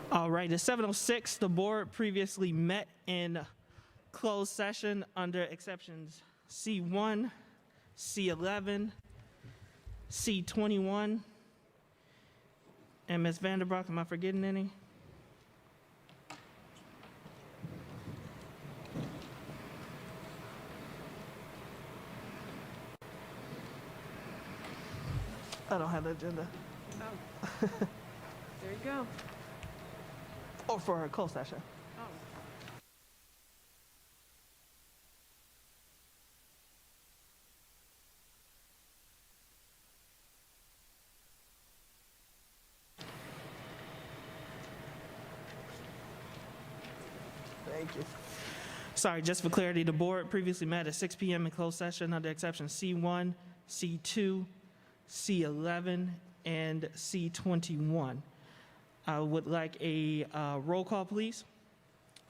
All right, it's 7:06. The board previously met in closed session under exceptions C1, C11, C21. And Ms. Vanderbroek, am I forgetting any? I don't have the agenda. Oh. There you go. Or for a closed session. Oh. Thank you. Sorry, just for clarity, the board previously met at 6 p.m. in closed session under exception C1, C2, C11, and C21. I would like a roll call, please.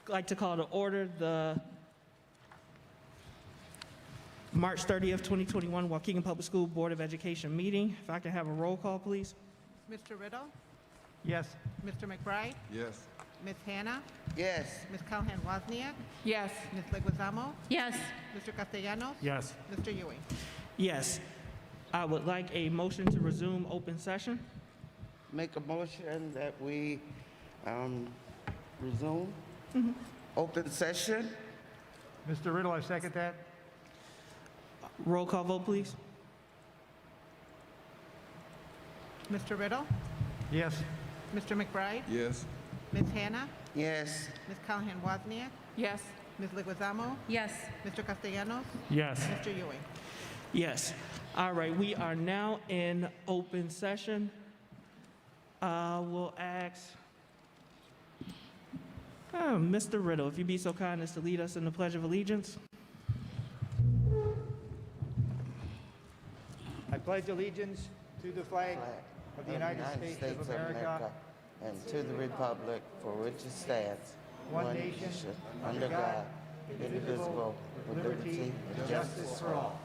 I'd like to call to order the March 30th, 2021 Waukegan Public School Board of Education meeting. If I can have a roll call, please. Mr. Riddle? Yes. Mr. McBride? Yes. Ms. Hannah? Yes. Ms. Calhoun Wozniak? Yes. Ms. Leguizamo? Yes. Mr. Castellanos? Yes. Mr. Ewing? Yes. I would like a motion to resume open session. Make a motion that we resume open session. Mr. Riddle, I second that. Roll call vote, please. Mr. Riddle? Yes. Mr. McBride? Yes. Ms. Hannah? Yes. Ms. Calhoun Wozniak? Yes. Ms. Leguizamo? Yes. Mr. Castellanos? Yes. Mr. Ewing? Yes. All right, we are now in open session. We'll ask Mr. Riddle, if you'd be so kind as to lead us in the Pledge of Allegiance. I pledge allegiance to the flag of the United States of America and to the republic for which it stands, one nation, under God, indivisible, with liberty and justice for all.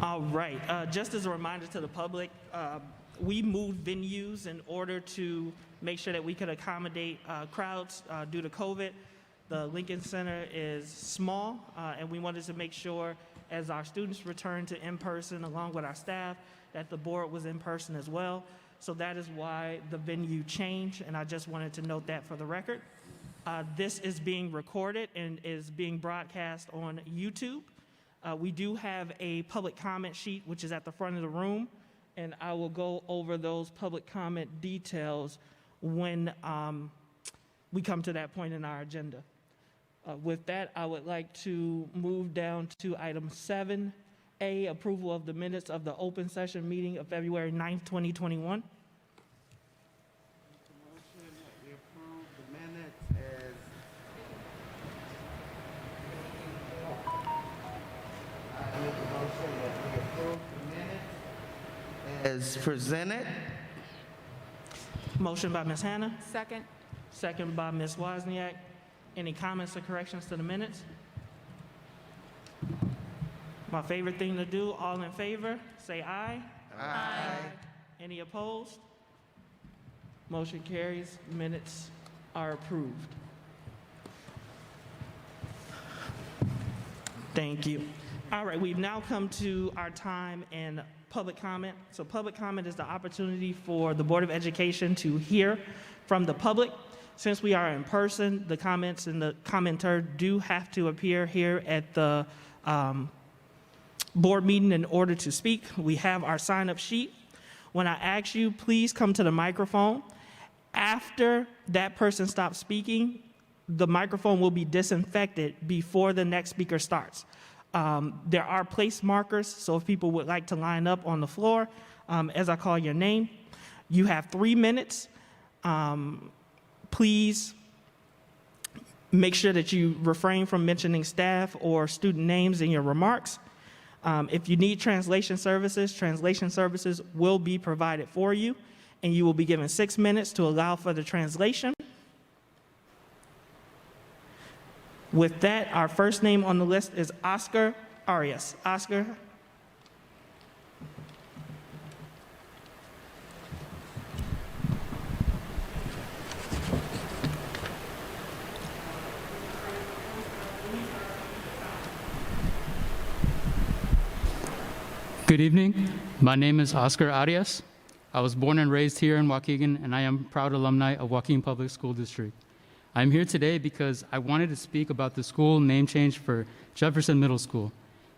All right, just as a reminder to the public, we moved venues in order to make sure that we could accommodate crowds due to COVID. The Lincoln Center is small, and we wanted to make sure as our students return to in-person along with our staff that the board was in person as well. So that is why the venue changed, and I just wanted to note that for the record. This is being recorded and is being broadcast on YouTube. We do have a public comment sheet, which is at the front of the room, and I will go over those public comment details when we come to that point in our agenda. With that, I would like to move down to item 7A, approval of the minutes of the open session meeting of February 9th, 2021. Motion that we approve the minutes I make a motion that we approve the minutes as presented. Motion by Ms. Hannah, Second. second by Ms. Wozniak. Any comments or corrections to the minutes? My favorite thing to do, all in favor, say aye. Aye. Any opposed? Motion carries. Minutes are approved. Thank you. All right, we've now come to our time in public comment. So public comment is the opportunity for the Board of Education to hear from the public. Since we are in person, the comments and the commenter do have to appear here at the board meeting in order to speak. We have our sign-up sheet. When I ask you, please come to the microphone. After that person stops speaking, the microphone will be disinfected before the next speaker starts. There are place markers, so if people would like to line up on the floor as I call your name, you have 3 minutes. Please make sure that you refrain from mentioning staff or student names in your remarks. If you need translation services will be provided for you, and you will be given 6 minutes to allow for the translation. With that, our first name on the list is Oscar Arias. Oscar. Good evening. My name is Oscar Arias. I was born and raised here in Waukegan, and I am a proud alumni of Waukegan Public School District. I'm here today because I wanted to speak about the school name change for Jefferson Middle School.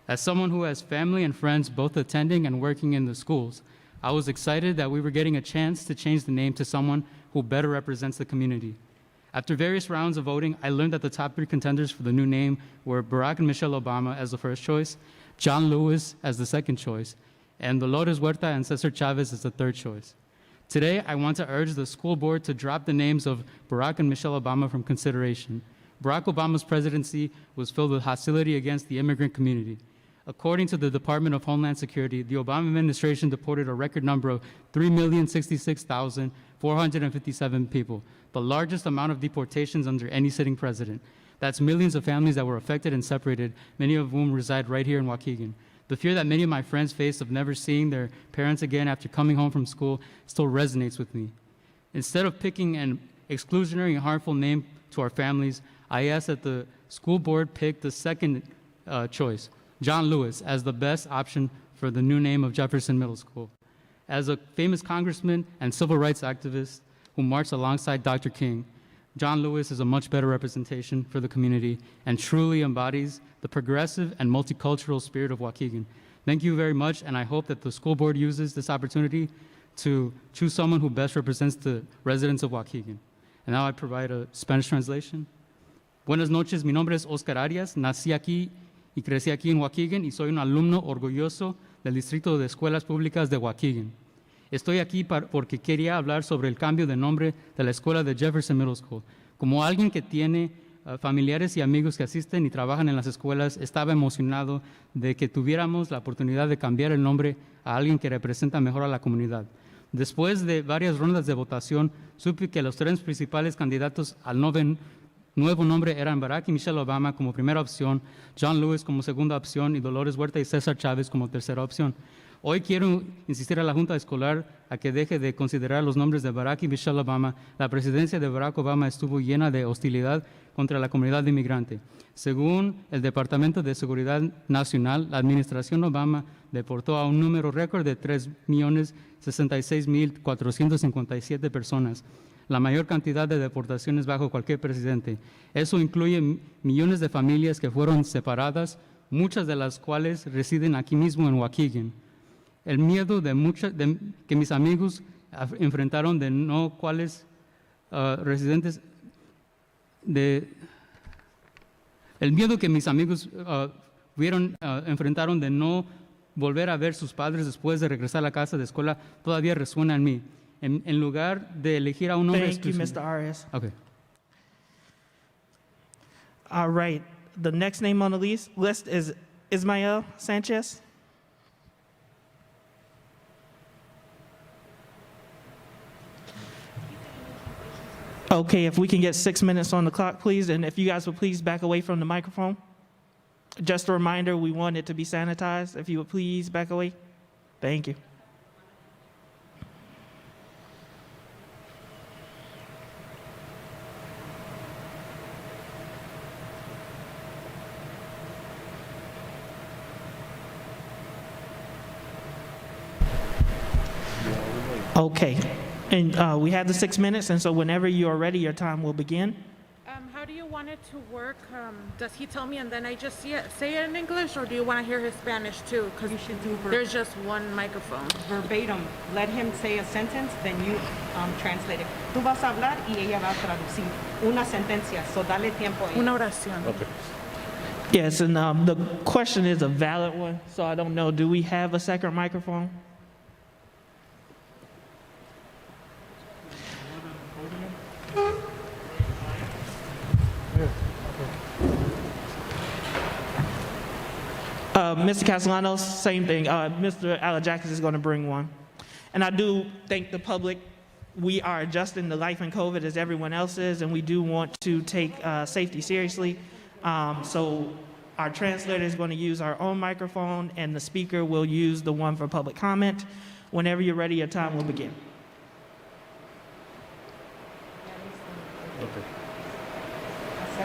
As someone who has family and friends both attending and working in the schools, I was excited that we were getting a chance to change the name to someone who better represents the community. After various rounds of voting, I learned that the top 3 contenders for the new name were Barack and Michelle Obama as the first choice, John Lewis as the second choice, and Dolores Huerta and Cesar Chavez as the third choice. Today, I want to urge the school board to drop the names of Barack and Michelle Obama from consideration. Barack Obama's presidency was filled with hostility against the immigrant community. According to the Department of Homeland Security, the Obama administration deported a record number of 3,066,457 people, the largest amount of deportations under any sitting president. That's millions of families that were affected and separated, many of whom reside right here in Waukegan. The fear that many of my friends face of never seeing their parents again after coming home from school still resonates with me. Instead of picking an exclusionary and harmful name to our families, I ask that the school board pick the second choice, John Lewis, as the best option for the new name of Jefferson Middle School. As a famous congressman and civil rights activist who marched alongside Dr. King, John Lewis is a much better representation for the community and truly embodies the progressive and multicultural spirit of Waukegan. Thank you very much, and I hope that the school board uses this opportunity to choose someone who best represents the residents of Waukegan. And now I provide a Spanish translation. Buenas noches, mi nombre es Oscar Arias, nací aquí y crecí aquí en Waukegan y soy un alumno orgulloso del Distrito de Escuelas Públicas de Waukegan. Estoy aquí porque quería hablar sobre el cambio de nombre de la escuela de Jefferson Middle School. Como alguien que tiene familiares y amigos que asisten y trabajan en las escuelas, estaba emocionado de que tuviéramos la oportunidad de cambiar el nombre a alguien que representa mejor a la comunidad. Después de varias rondas de votación, supe que los 3 principales candidatos al nuevo nombre eran Barack y Michelle Obama como primera opción, John Lewis como segunda opción y Dolores Huerta y César Chávez como tercera opción. Hoy quiero insistir a la Junta Escolar a que deje de considerar los nombres de Barack y Michelle Obama. La presidencia de Barack Obama estuvo llena de hostilidad contra la comunidad inmigrante. Según el Departamento de Seguridad Nacional, la administración Obama deportó a un número récord de 3,066,457 personas, la mayor cantidad de deportaciones bajo cualquier presidente. Eso incluye millones de familias que fueron separadas, muchas de las cuales residen aquí mismo en Waukegan. El miedo que mis amigos enfrentaron de no cuáles residentes el miedo que mis amigos enfrentaron de no volver a ver sus padres después de regresar a la casa de escuela todavía resuena en mí. En lugar de elegir a un hombre Thank you, Mr. Arias. Okay. All right. The next name on the list is Ismael Sanchez. Okay, if we can get 6 minutes on the clock, please, and if you guys would please back away from the microphone. Just a reminder, we want it to be sanitized. If you would please back away. Thank you. Okay, and we have the 6 minutes, and so whenever you are ready, your time will begin. How do you want it to work? Does he tell me and then I just say it in English, or do you want to hear his Spanish too? Because You should do there's just one microphone. verbatim. Let him say a sentence, then you translate it. Tú vas a hablar y ella va a traducir una sentencia, so dale tiempo a ella. Una oración. Yes, and the question is a valid one, so I don't know, do we have a second microphone? Mr. Castellanos, same thing. Mr. Alajakis is going to bring one. And I do thank the public. We are adjusting to life in COVID as everyone else is, and we do want to take safety seriously. So our translator is going to use our own microphone, and the speaker will use the one for public comment. Whenever you're ready, your time will begin.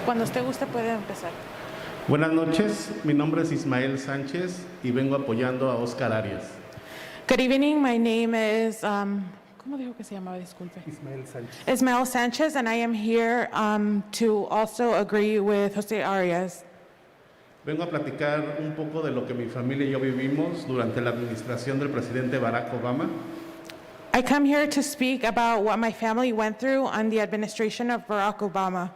Cuando usted guste puede empezar. Buenas noches, mi nombre es Ismael Sánchez y vengo apoyando a Oscar Arias. Good evening. My name is, ¿cómo dijo que se llamaba? Disculpe. Ismael Sanchez, and I am here to also agree with Jose Arias. Vengo a platicar un poco de lo que mi familia y yo vivimos durante la administración del presidente Barack Obama. I come here to speak about what my family went through on the administration of Barack Obama.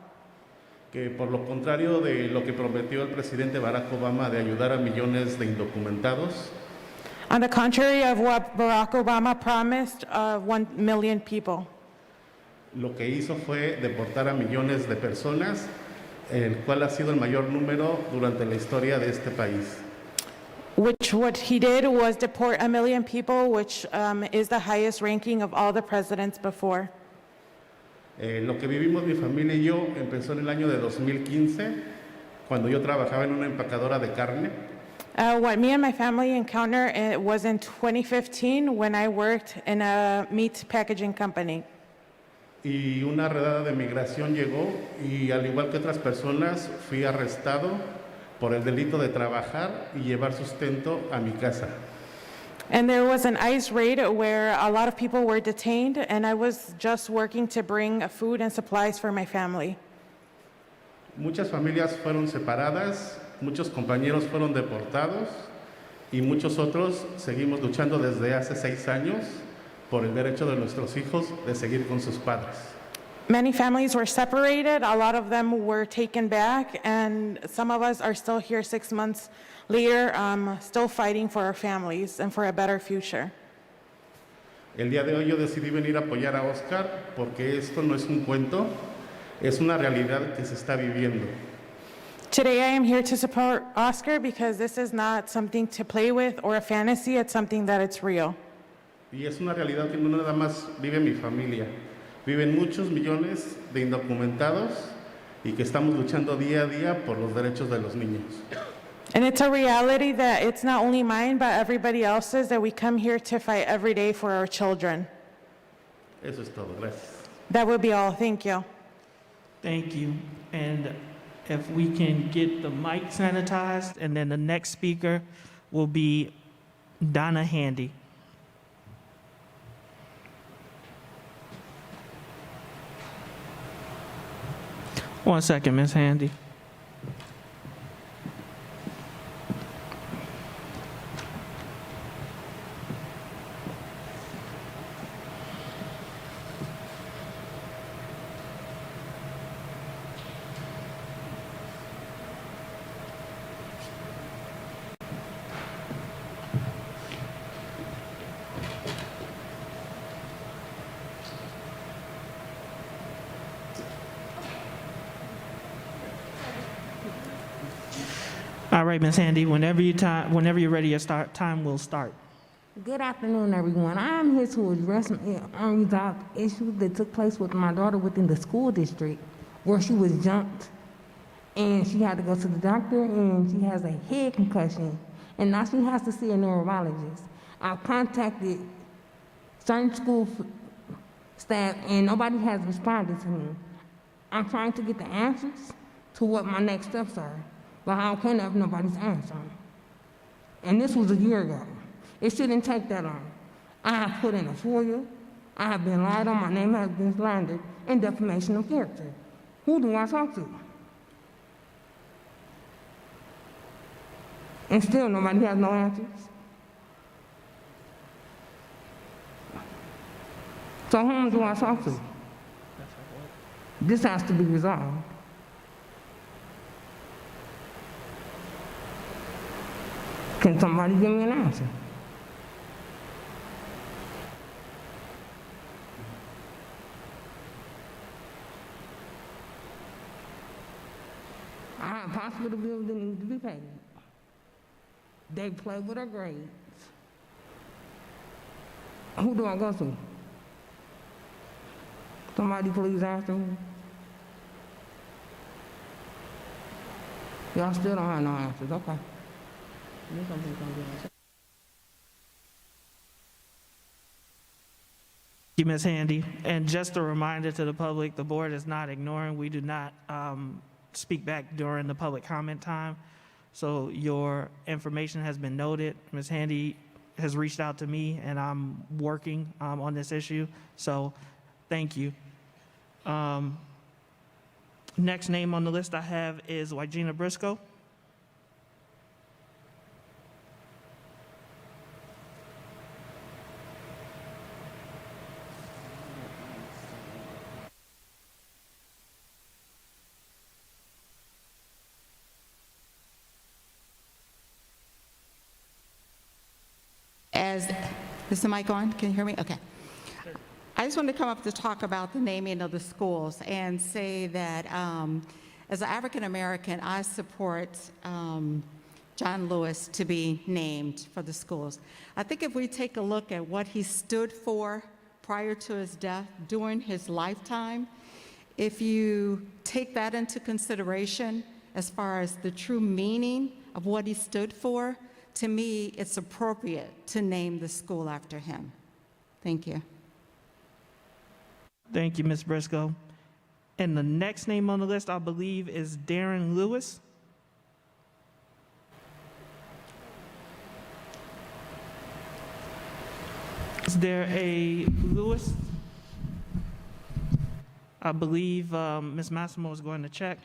Que por lo contrario de lo que prometió el presidente Barack Obama de ayudar a millones de indocumentados, On the contrary of what Barack Obama promised, 1 million people. lo que hizo fue deportar a millones de personas, el cual ha sido el mayor número durante la historia de este país. Which what he did was deport 1 million people, which is the highest ranking of all the presidents before. Lo que vivimos mi familia y yo empezó en el año de 2015, cuando yo trabajaba en una empacadora de carne. What me and my family encountered was in 2015 when I worked in a meat packaging company. Y una redada de migración llegó y al igual que otras personas fui arrestado por el delito de trabajar y llevar sustento a mi casa. And there was an ICE raid where a lot of people were detained, and I was just working to bring food and supplies for my family. Muchas familias fueron separadas, muchos compañeros fueron deportados y muchos otros seguimos luchando desde hace 6 años por el derecho de nuestros hijos de seguir con sus padres. Many families were separated, a lot of them were taken back, and some of us are still here 6 months later, still fighting for our families and for a better future. El día de hoy yo decidí venir a apoyar a Oscar porque esto no es un cuento, es una realidad que se está viviendo. Today I am here to support Oscar because this is not something to play with or a fantasy, it's something that it's real. Y es una realidad que no nada más vive mi familia, viven muchos millones de indocumentados y que estamos luchando día a día por los derechos de los niños. And it's a reality that it's not only mine, but everybody else's, that we come here to fight every day for our children. Eso es todo, gracias. That would be all. Thank you. Thank you. And if we can get the mic sanitized, and then the next speaker will be Donna Handy. One second, Ms. Handy. All right, Ms. Handy, whenever you're ready, your time will start. Good afternoon, everyone. I am here to address an unresolved issue that took place with my daughter within the school district, where she was jumped, and she had to go to the doctor, and she has a head concussion, and now she has to see a neurologist. I've contacted certain school staff, and nobody has responded to me. I'm trying to get the answers to what my next steps are, but how can I if nobody's answering? And this was a year ago. It shouldn't take that long. I have put in a FOIA. I have been lied on. My name has been slandered and defamation of character. Who do I talk to? And still nobody has no answers. So whom do I talk to? This has to be resolved. Can somebody give me an answer? I have hospital bills that need to be paid. They play with her grades. Who do I go to? Somebody please answer me. Y'all still don't have no answers, okay. Thank you, Ms. Handy. And just a reminder to the public, the board is not ignoring. We do not speak back during the public comment time. So your information has been noted. Ms. Handy has reached out to me, and I'm working on this issue. So thank you. Next name on the list I have is Wygina Briscoe. Is the mic on? Can you hear me? Okay. I just wanted to come up to talk about the naming of the schools and say that as an African American, I support John Lewis to be named for the schools. I think if we take a look at what he stood for prior to his death, during his lifetime, if you take that into consideration as far as the true meaning of what he stood for, to me, it's appropriate to name the school after him. Thank you. Thank you, Ms. Briscoe. And the next name on the list, I believe, is Darren Lewis. Is there a Lewis? I believe Ms. Massimo is going to check.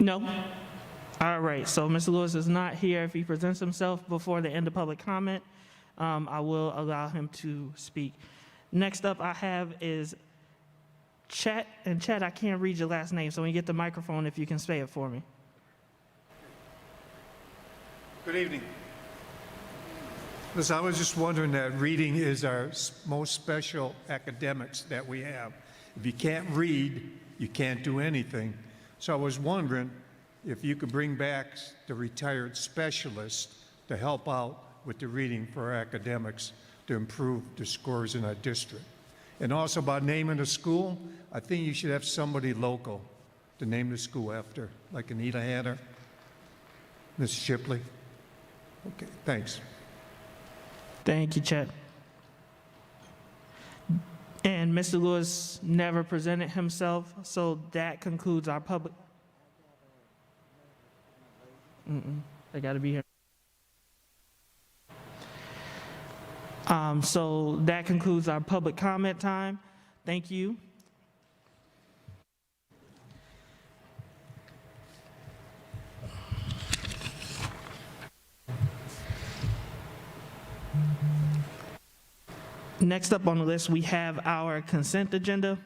No? All right, so Mr. Lewis is not here. If he presents himself before the end of public comment, I will allow him to speak. Next up I have is Chet, and Chet, I can't read your last name, so when you get the microphone, if you can say it for me. Good evening. Listen, I was just wondering that reading is our most special academics that we have. If you can't read, you can't do anything. So I was wondering if you could bring back the retired specialist to help out with the reading for our academics to improve the scores in our district. And also about naming a school, I think you should have somebody local to name the school after, like Anita Hatter, Ms. Shipley. Okay, thanks. Thank you, Chet. And Mr. Lewis never presented himself, so that concludes our public. They got to be here. So that concludes our public comment time. Thank you. Next up on the list, we have our consent agenda.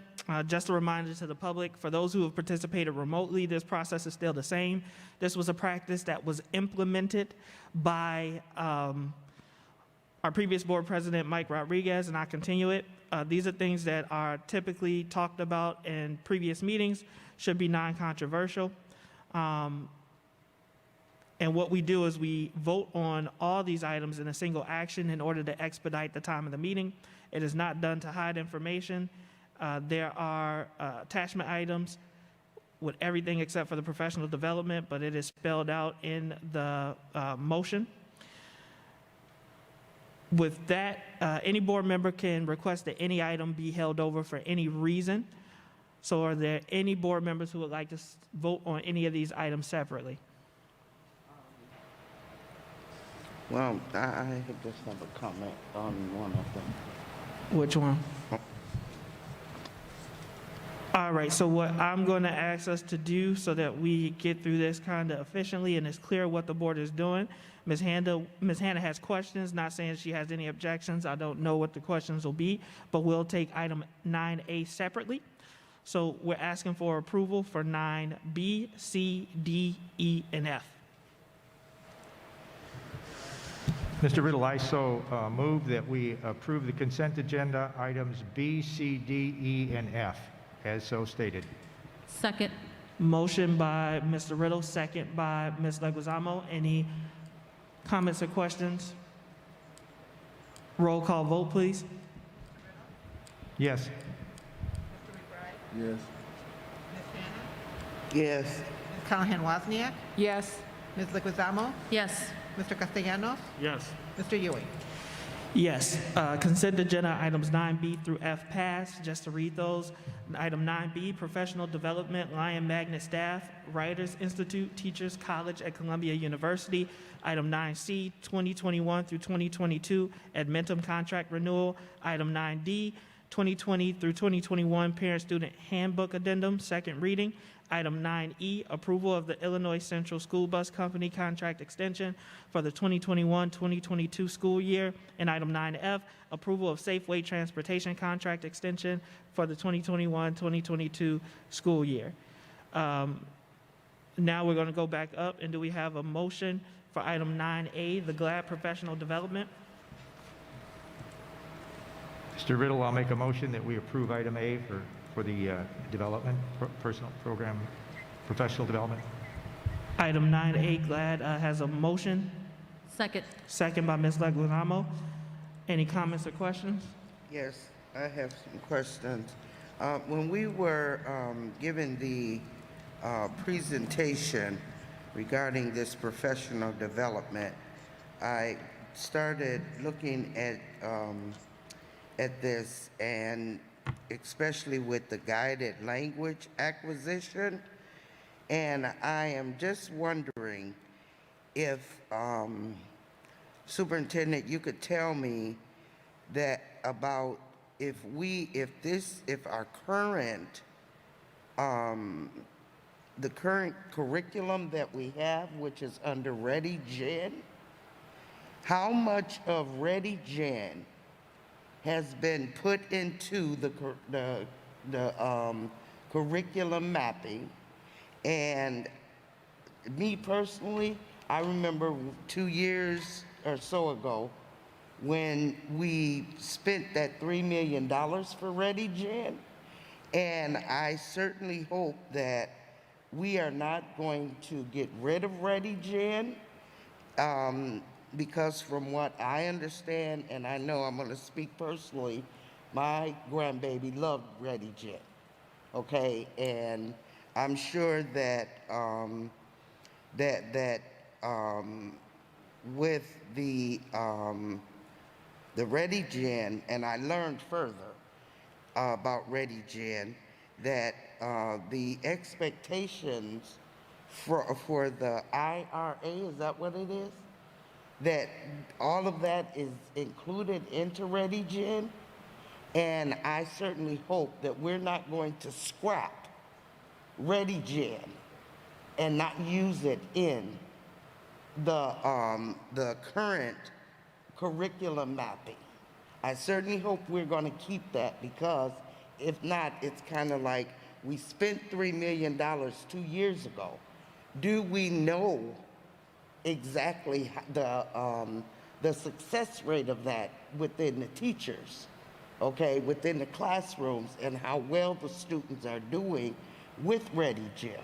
Just a reminder to the public, for those who have participated remotely, this process is still the same. This was a practice that was implemented by our previous board president, Mike Rodriguez, and I continue it. These are things that are typically talked about in previous meetings, should be non-controversial. And what we do is we vote on all these items in a single action in order to expedite the time of the meeting. It is not done to hide information. There are attachment items with everything except for the professional development, but it is spelled out in the motion. With that, any board member can request that any item be held over for any reason. So are there any board members who would like to vote on any of these items separately? Well, I just have a comment on one of them. Which one? All right, so what I'm going to ask us to do so that we get through this kind of efficiently and it's clear what the board is doing. Ms. Hannah has questions, not saying she has any objections. I don't know what the questions will be, but we'll take item 9A separately. So we're asking for approval for 9B, C, D, E, and F. Mr. Riddle, I so move that we approve the consent agenda items B, C, D, E, and F, as so stated. Second. Motion by Mr. Riddle, second by Ms. Leguizamo. Any comments or questions? Roll call vote, please. Yes. Yes. Ms. Hannah? Yes. Ms. Calhoun Wozniak? Yes. Ms. Leguizamo? Yes. Mr. Castellanos? Yes. Mr. Ewing? Yes, consent agenda items 9B through F pass, just to read those. Item 9B, professional development, Lion Magnet staff, Writers Institute, Teachers College at Columbia University. Item 9C, 2021 through 2022, Admentum contract renewal. Item 9D, 2020 through 2021 Parent-Student Handbook Addendum, second reading. Item 9E, approval of the Illinois Central School Bus Company contract extension for the 2021-2022 school year. And item 9F, approval of Safeway Transportation contract extension for the 2021-2022 school year. Now we're going to go back up, and do we have a motion for item 9A, the GLAD professional development? Mr. Riddle, I'll make a motion that we approve item A for the development, personal program, professional development. Item 9A, GLAD, has a motion. Second. Second by Ms. Leguizamo. Any comments or questions? Yes, I have some questions. When we were given the presentation regarding this professional development, I started looking at this, and especially with the guided language acquisition, and I am just wondering if Superintendent, you could tell me that about if our current the current curriculum that we have, which is under Ready Gen, how much of Ready Gen has been put into the curriculum mapping. And me personally, I remember 2 years or so ago when we spent that $3 million for Ready Gen. And I certainly hope that we are not going to get rid of Ready Gen, because from what I understand, and I know I'm going to speak personally, my grandbaby loved Ready Gen, okay? And I'm sure that with the Ready Gen, and I learned further about Ready Gen, that the expectations for the IRA, is that what it is? That all of that is included into Ready Gen, and I certainly hope that we're not going to scrap Ready Gen and not use it in the current curriculum mapping. I certainly hope we're going to keep that, because if not, it's kind of like we spent $3 million 2 years ago. Do we know exactly the success rate of that within the teachers, okay, within the classrooms, and how well the students are doing with Ready Gen?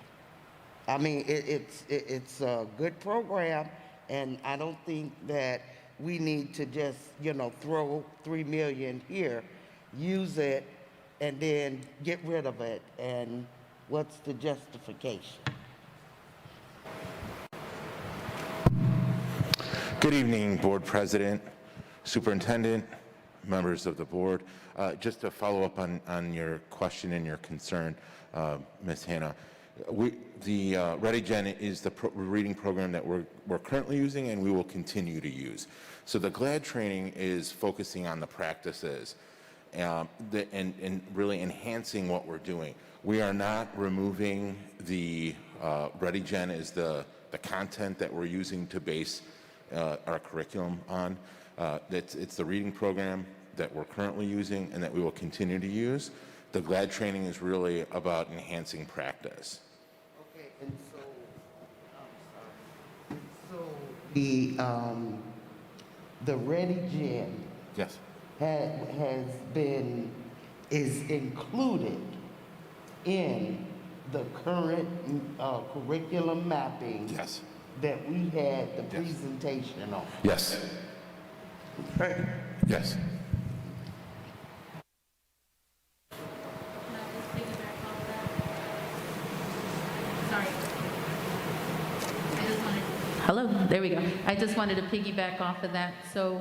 I mean, it's a good program, and I don't think that we need to just, throw $3 million here, use it, and then get rid of it. And what's the justification? Good evening, Board President, Superintendent, members of the board. Just to follow up on your question and your concern, Ms. Hannah, the Ready Gen is the reading program that we're currently using and we will continue to use. So the GLAD training is focusing on the practices and really enhancing what we're doing. We are not removing the Ready Gen as the content that we're using to base our curriculum on. It's the reading program that we're currently using and that we will continue to use. The GLAD training is really about enhancing practice. Okay, and so, the Ready Gen, yes, is included in the current curriculum mapping, yes, that we had the presentation on. yes, Okay. yes. Sorry. I just wanted, Hello, there we go. I just wanted to piggyback off of that. So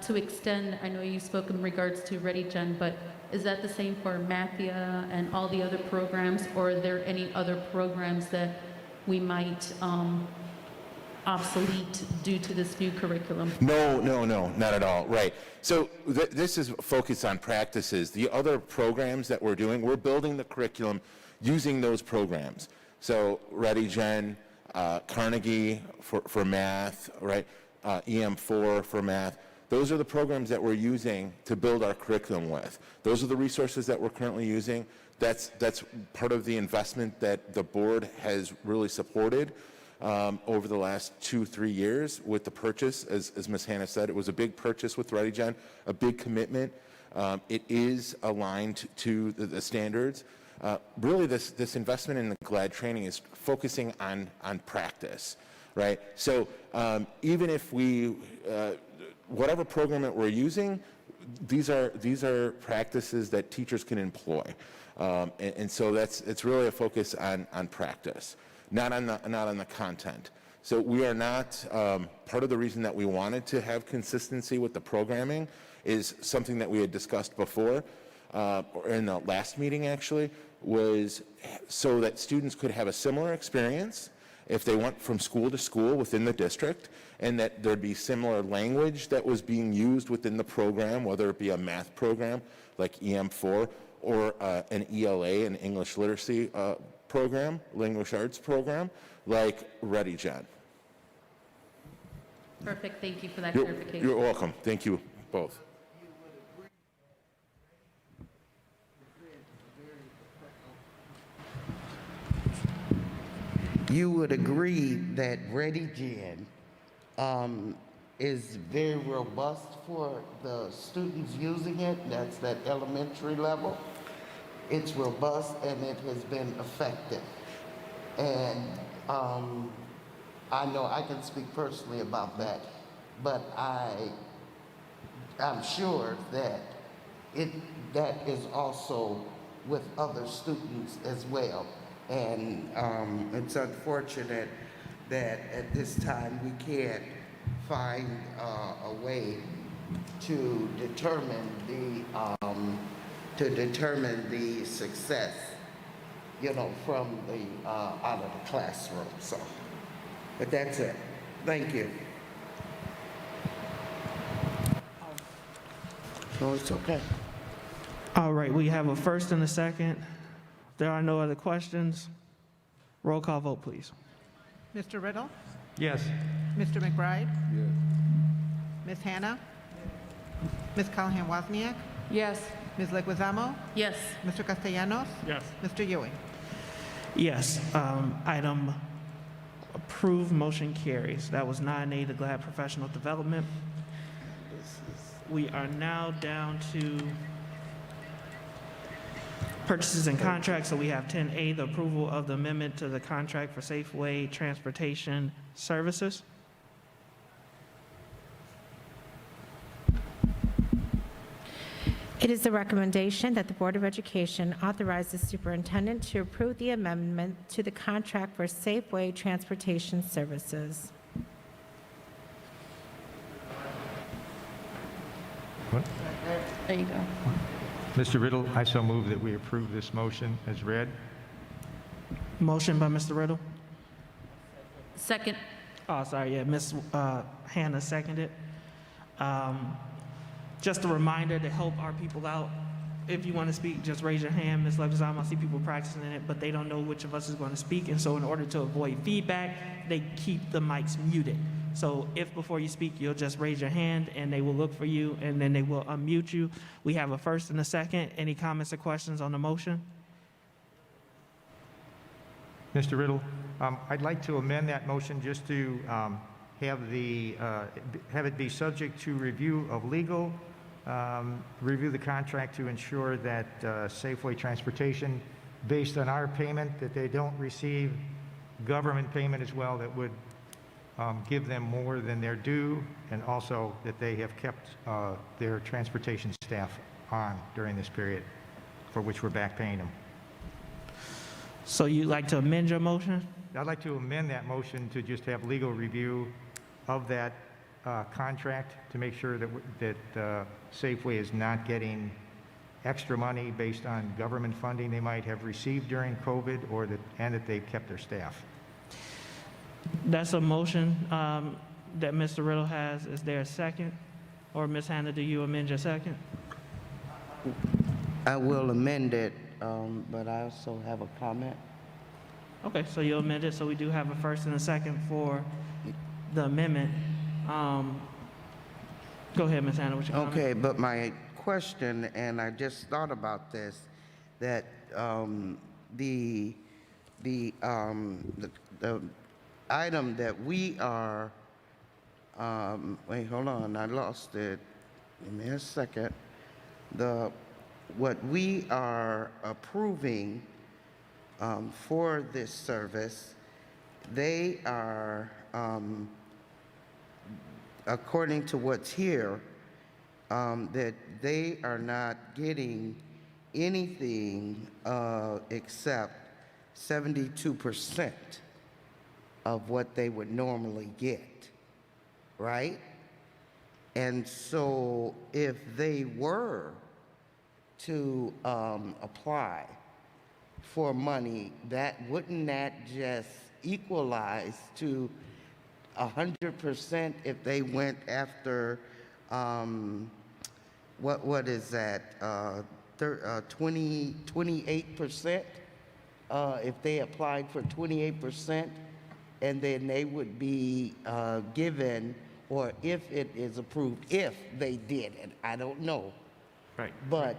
to extend, I know you spoke in regards to ReadyGen, but is that the same for Mathia and all the other programs, or are there any other programs that we might obsolete due to this new curriculum? No, not at all. Right. So this is focused on practices. The other programs that we're doing, we're building the curriculum using those programs. So ReadyGen, Carnegie for math, right? EM4 for math. Those are the programs that we're using to build our curriculum with. Those are the resources that we're currently using. That's part of the investment that the board has really supported over the last 2-3 years with the purchase. As Ms. Hannah said, it was a big purchase with ReadyGen, a big commitment. It is aligned to the standards. Really, this investment in the GLAD training is focusing on practice, right? So even if we, whatever program that we're using, these are practices that teachers can employ, and so it's really a focus on practice, not on the content. So we are not part of the reason that we wanted to have consistency with the programming is something that we had discussed before, or in the last meeting actually, was so that students could have a similar experience if they went from school to school within the district, and that there'd be similar language that was being used within the program, whether it be a math program like EM4 or an ELA, an English literacy program, language arts program, like ReadyGen. Perfect, thank you for that clarification. You're welcome. Thank you both. You would agree that ReadyGen is very robust for the students using it. That's that elementary level. It's robust and it has been effective. And I know I can speak personally about that, but I'm sure that that is also with other students as well. And it's unfortunate that at this time we can't find a way to determine the success, you know, from the out of the classroom. So, but that's it. Thank you. No, it's okay. All right, we have a first and a second. There are no other questions. Roll call vote, please. Mr. Riddle? Yes. Mr. McBride? Yes. Ms. Hannah? Ms. Calhoun Wozniak? Yes. Ms. Leguizamo? Yes. Mr. Castellanos? Yes. Mr. Ewing? Yes, item approved, motion carries. That was 9A, the GLAD Professional Development. We are now down to purchases and contracts. So we have 10A, the approval of the amendment to the contract for Safeway Transportation Services. It is the recommendation that the Board of Education authorize the superintendent to approve the amendment to the contract for Safeway Transportation Services. There you go. Mr. Riddle, I so move that we approve this motion as read. Motion by Mr. Riddle. Second. Oh, sorry, yeah, Ms. Hannah seconded. Just a reminder to help our people out. If you want to speak, just raise your hand. Ms. Leguizamo, I see people practicing it, but they don't know which of us is going to speak. And so in order to avoid feedback, they keep the mics muted. So if before you speak, you'll just raise your hand and they will look for you and then they will unmute you. We have a first and a second. Any comments or questions on the motion? Mr. Riddle, I'd like to amend that motion just to have it be subject to review of legal, review the contract to ensure that Safeway Transportation, based on our payment, that they don't receive government payment as well that would give them more than their due, and also that they have kept their transportation staff on during this period for which we're back paying them. So you'd like to amend your motion? I'd like to amend that motion to just have legal review of that contract to make sure that Safeway is not getting extra money based on government funding they might have received during COVID, and that they've kept their staff. That's a motion that Mr. Riddle has. Is there a second? Or Ms. Hannah, do you amend your second? I will amend it, but I also have a comment. Okay, so you'll amend it. So we do have a first and a second for the amendment. Go ahead, Ms. Hannah, what's your comment? Okay, but my question, and I just thought about this, that the item that we are, wait, hold on, I lost it. Give me a second. What we are approving for this service, they are, according to what's here, that they are not getting anything except 72% of what they would normally get, right? And so if they were to apply for money, wouldn't that just equalize to 100% if they went after, what is that, 28%? If they applied for 28%, and then they would be given, or if it is approved, if they did it, I don't know. Right. But,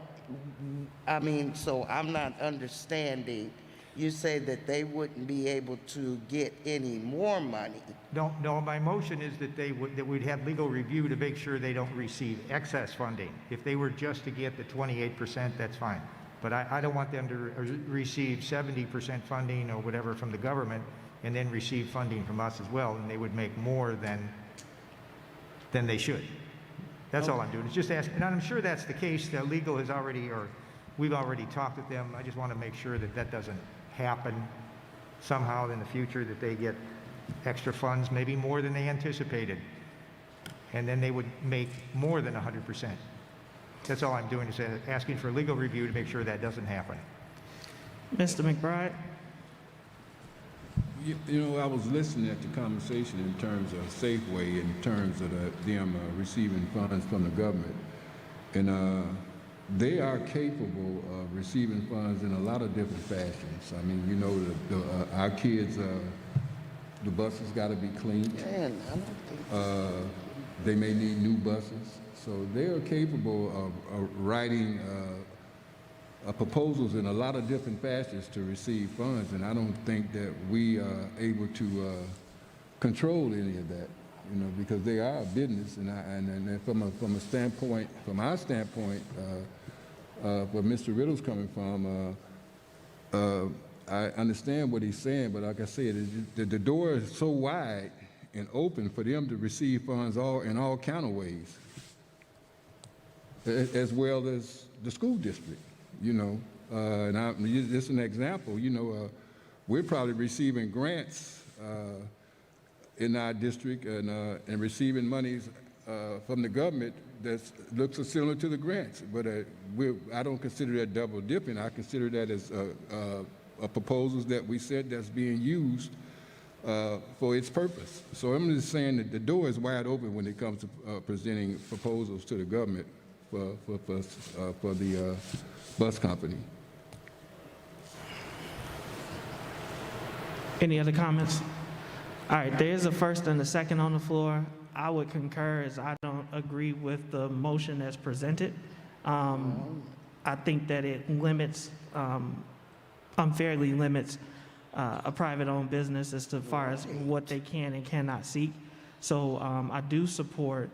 I mean, so I'm not understanding. You say that they wouldn't be able to get any more money. No, my motion is that we'd have legal review to make sure they don't receive excess funding. If they were just to get the 28%, that's fine. But I don't want them to receive 70% funding or whatever from the government and then receive funding from us as well, and they would make more than they should. That's all I'm doing. It's just asking, and I'm sure that's the case. That legal has already, or we've already talked with them. I just want to make sure that doesn't happen somehow in the future, that they get extra funds, maybe more than they anticipated, and then they would make more than 100%. That's all I'm doing, is asking for legal review to make sure that doesn't happen. Mr. McBride? You know, I was listening at the conversation in terms of Safeway, in terms of them receiving funds from the government. And they are capable of receiving funds in a lot of different fashions. I mean, you know, our kids, the buses got to be cleaned. Man, I don't think They may need new buses. So they are capable of writing proposals in a lot of different fashions to receive funds, and I don't think that we are able to control any of that, you know, because they are a business, and from our standpoint, where Mr. Riddle's coming from, I understand what he's saying, but like I said, the door is so wide and open for them to receive funds in all kind of ways, as well as the school district. You know, and just an example, you know, we're probably receiving grants in our district and receiving monies from the government that looks similar to the grants. But I don't consider that double dipping. I consider that as proposals that we said that's being used for its purpose. So I'm just saying that the door is wide open when it comes to presenting proposals to the government for the bus company. Any other comments? All right, there is a first and a second on the floor. I would concur, as I don't agree with the motion as presented. I think that it limits, unfairly limits a private-owned business as far as what they can and cannot seek. So I do support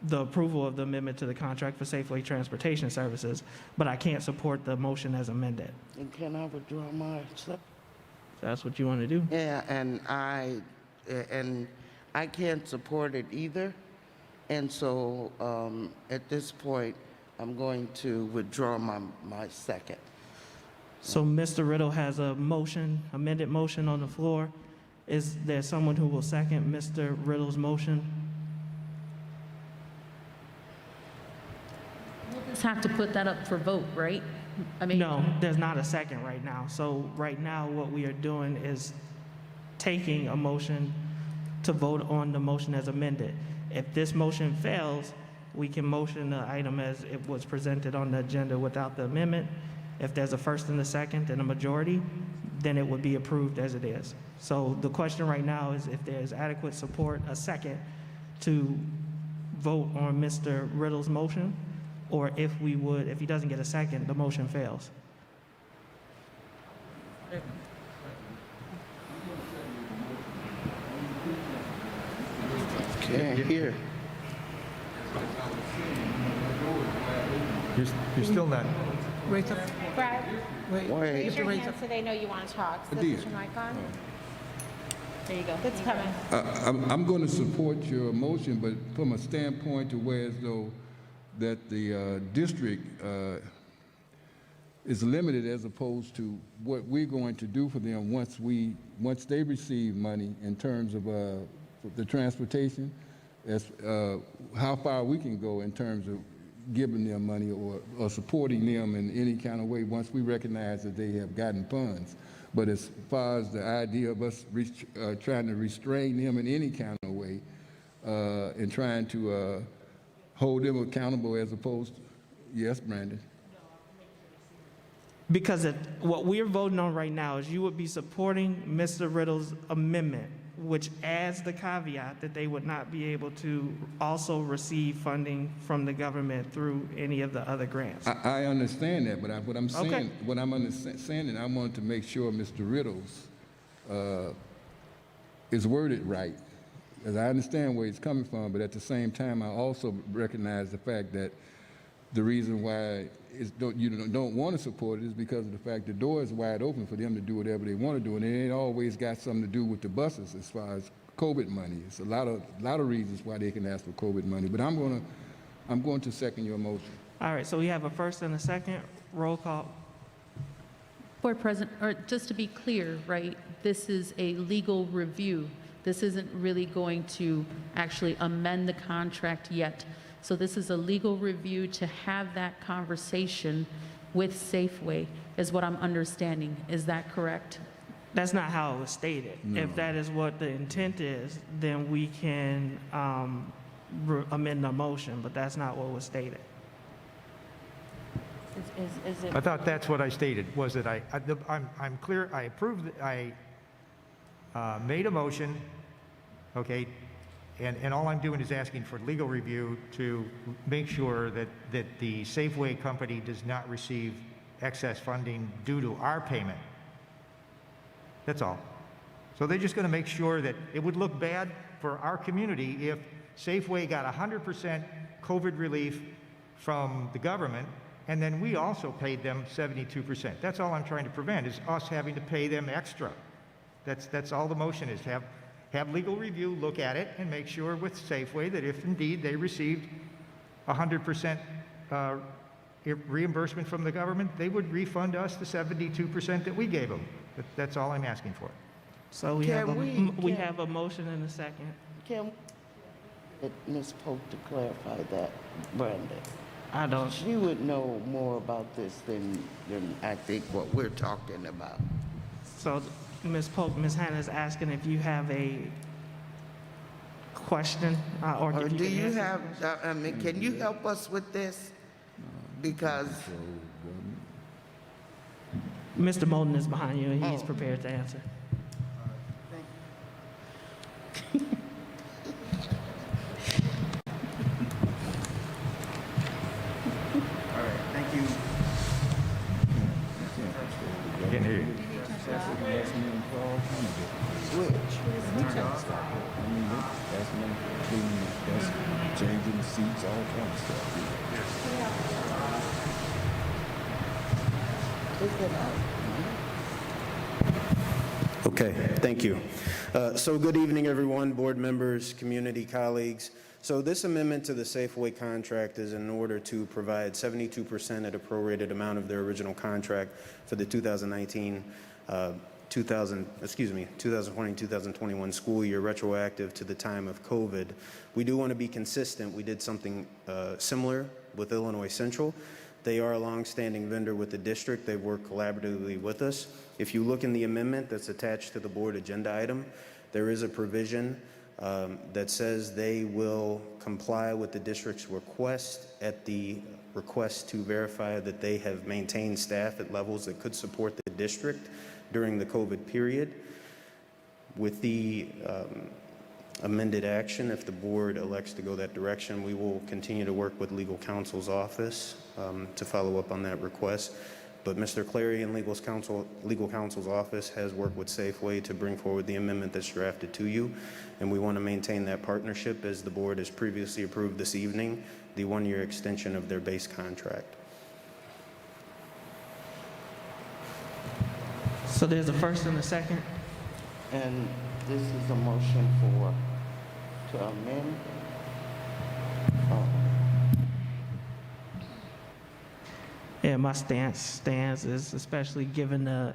the approval of the amendment to the contract for Safeway Transportation Services, but I can't support the motion as amended. And can I withdraw my second? That's what you want to do? Yeah, and I can't support it either. And so at this point, I'm going to withdraw my second. So Mr. Riddle has a motion, amended motion on the floor. Is there someone who will second Mr. Riddle's motion? We'll just have to put that up for vote, right? I mean, No, there's not a second right now. So right now, what we are doing is taking a motion to vote on the motion as amended. If this motion fails, we can motion the item as it was presented on the agenda without the amendment. If there's a first and a second and a majority, then it would be approved as it is. So the question right now is if there's adequate support, a second, to vote on Mr. Riddle's motion, or if he doesn't get a second, the motion fails. Can't hear. You're still not. Raise up. Brad, Wait. raise your hand so they know you want to talk. So put your mic on. There you go. It's coming. I'm going to support your motion, but from a standpoint to where as though that the district is limited as opposed to what we're going to do for them once they receive money in terms of the transportation, as how far we can go in terms of giving them money or supporting them in any kind of way once we recognize that they have gotten funds. But as far as the idea of us trying to restrain them in any kind of way and trying to hold them accountable as opposed to, yes, Brandon? Because what we're voting on right now is you would be supporting Mr. Riddle's amendment, which adds the caveat that they would not be able to also receive funding from the government through any of the other grants. I understand that, but what I'm saying, Okay. what I'm understanding, I want to make sure Mr. Riddle's is worded right. As I understand where he's coming from, but at the same time, I also recognize the fact that the reason why you don't want to support it is because of the fact the door is wide open for them to do whatever they want to do, and it ain't always got something to do with the buses as far as COVID money. It's a lot of reasons why they can ask for COVID money, but I'm going to second your motion. All right, so we have a first and a second. Roll call. Board President, or just to be clear, right, this is a legal review. This isn't really going to actually amend the contract yet. So this is a legal review to have that conversation with Safeway, is what I'm understanding. Is that correct? That's not how it was stated. No. If that is what the intent is, then we can amend the motion, but that's not what was stated. Is it? I thought that's what I stated, was that I'm clear, I approved, I made a motion, okay, and all I'm doing is asking for legal review to make sure that the Safeway company does not receive excess funding due to our payment. That's all. So they're just going to make sure that it would look bad for our community if Safeway got 100% COVID relief from the government, and then we also paid them 72%. That's all I'm trying to prevent, is us having to pay them extra. That's all the motion is. Have legal review look at it and make sure with Safeway that if indeed they received 100% reimbursement from the government, they would refund us the 72% that we gave them. That's all I'm asking for. So we have a motion and a second. Can we get Ms. Polk to clarify that, Brandon? I don't. She would know more about this than I think what we're talking about. So Ms. Polk, Ms. Hannah is asking if you have a question or if Do can you answer. have, can you help us with this? Because Mr. Molden is behind you and he's prepared to answer. All right, thank you. Can't hear you. Changing the seats, all kinds of stuff. Okay, thank you. So good evening, everyone, board members, community colleagues. So this amendment to the Safeway contract is in order to provide 72% at a prorated amount of their original contract for the 2020-2021 school year, retroactive to the time of COVID. We do want to be consistent. We did something similar with Illinois Central. They are a longstanding vendor with the district. They work collaboratively with us. If you look in the amendment that's attached to the board agenda item, there is a provision that says they will comply with the district's request at the request to verify that they have maintained staff at levels that could support the district during the COVID period. With the amended action, if the board elects to go that direction, we will continue to work with legal counsel's office to follow up on that request. But Mr. Clary and legal counsel's office has worked with Safeway to bring forward the amendment that's drafted to you, and we want to maintain that partnership as the board has previously approved this evening, the one-year extension of their base contract. So there's a first and a second. And this is a motion to amend. Yeah, my stance is, especially given the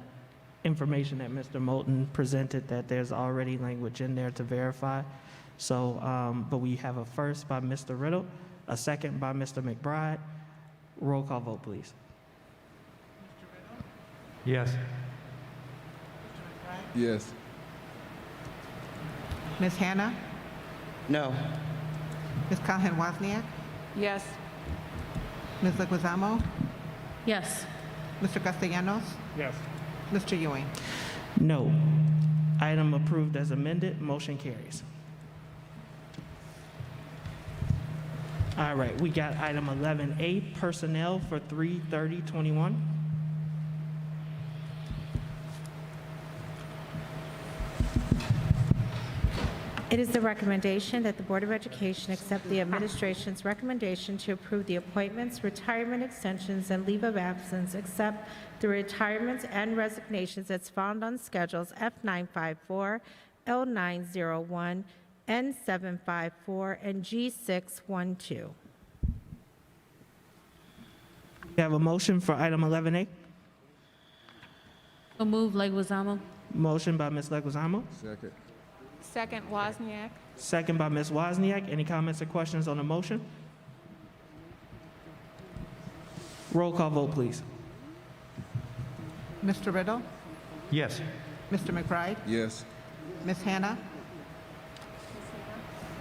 information that Mr. Moulton presented, that there's already language in there to verify. So, but we have a first by Mr. Riddle, a second by Mr. McBride. Roll call vote, please. Yes. Yes. Ms. Hannah? No. Ms. Calhoun Wozniak? Yes. Ms. Leguizamo? Yes. Mr. Castellanos? Yes. Mr. Ewing? No. Item approved as amended. Motion carries. All right, we got item 11A, personnel for 3/30/21. It is the recommendation that the Board of Education accept the administration's recommendation to approve the appointments, retirement extensions, and leave of absence, except the retirements and resignations as found on schedules F954, L901, N754, and G612. We have a motion for item 11A. So move, Leguizamo. Motion by Ms. Leguizamo, Second. Second, Wozniak. second by Ms. Wozniak. Any comments or questions on the motion? Roll call vote, please. Mr. Riddle? Yes. Mr. McBride? Yes. Ms. Hannah?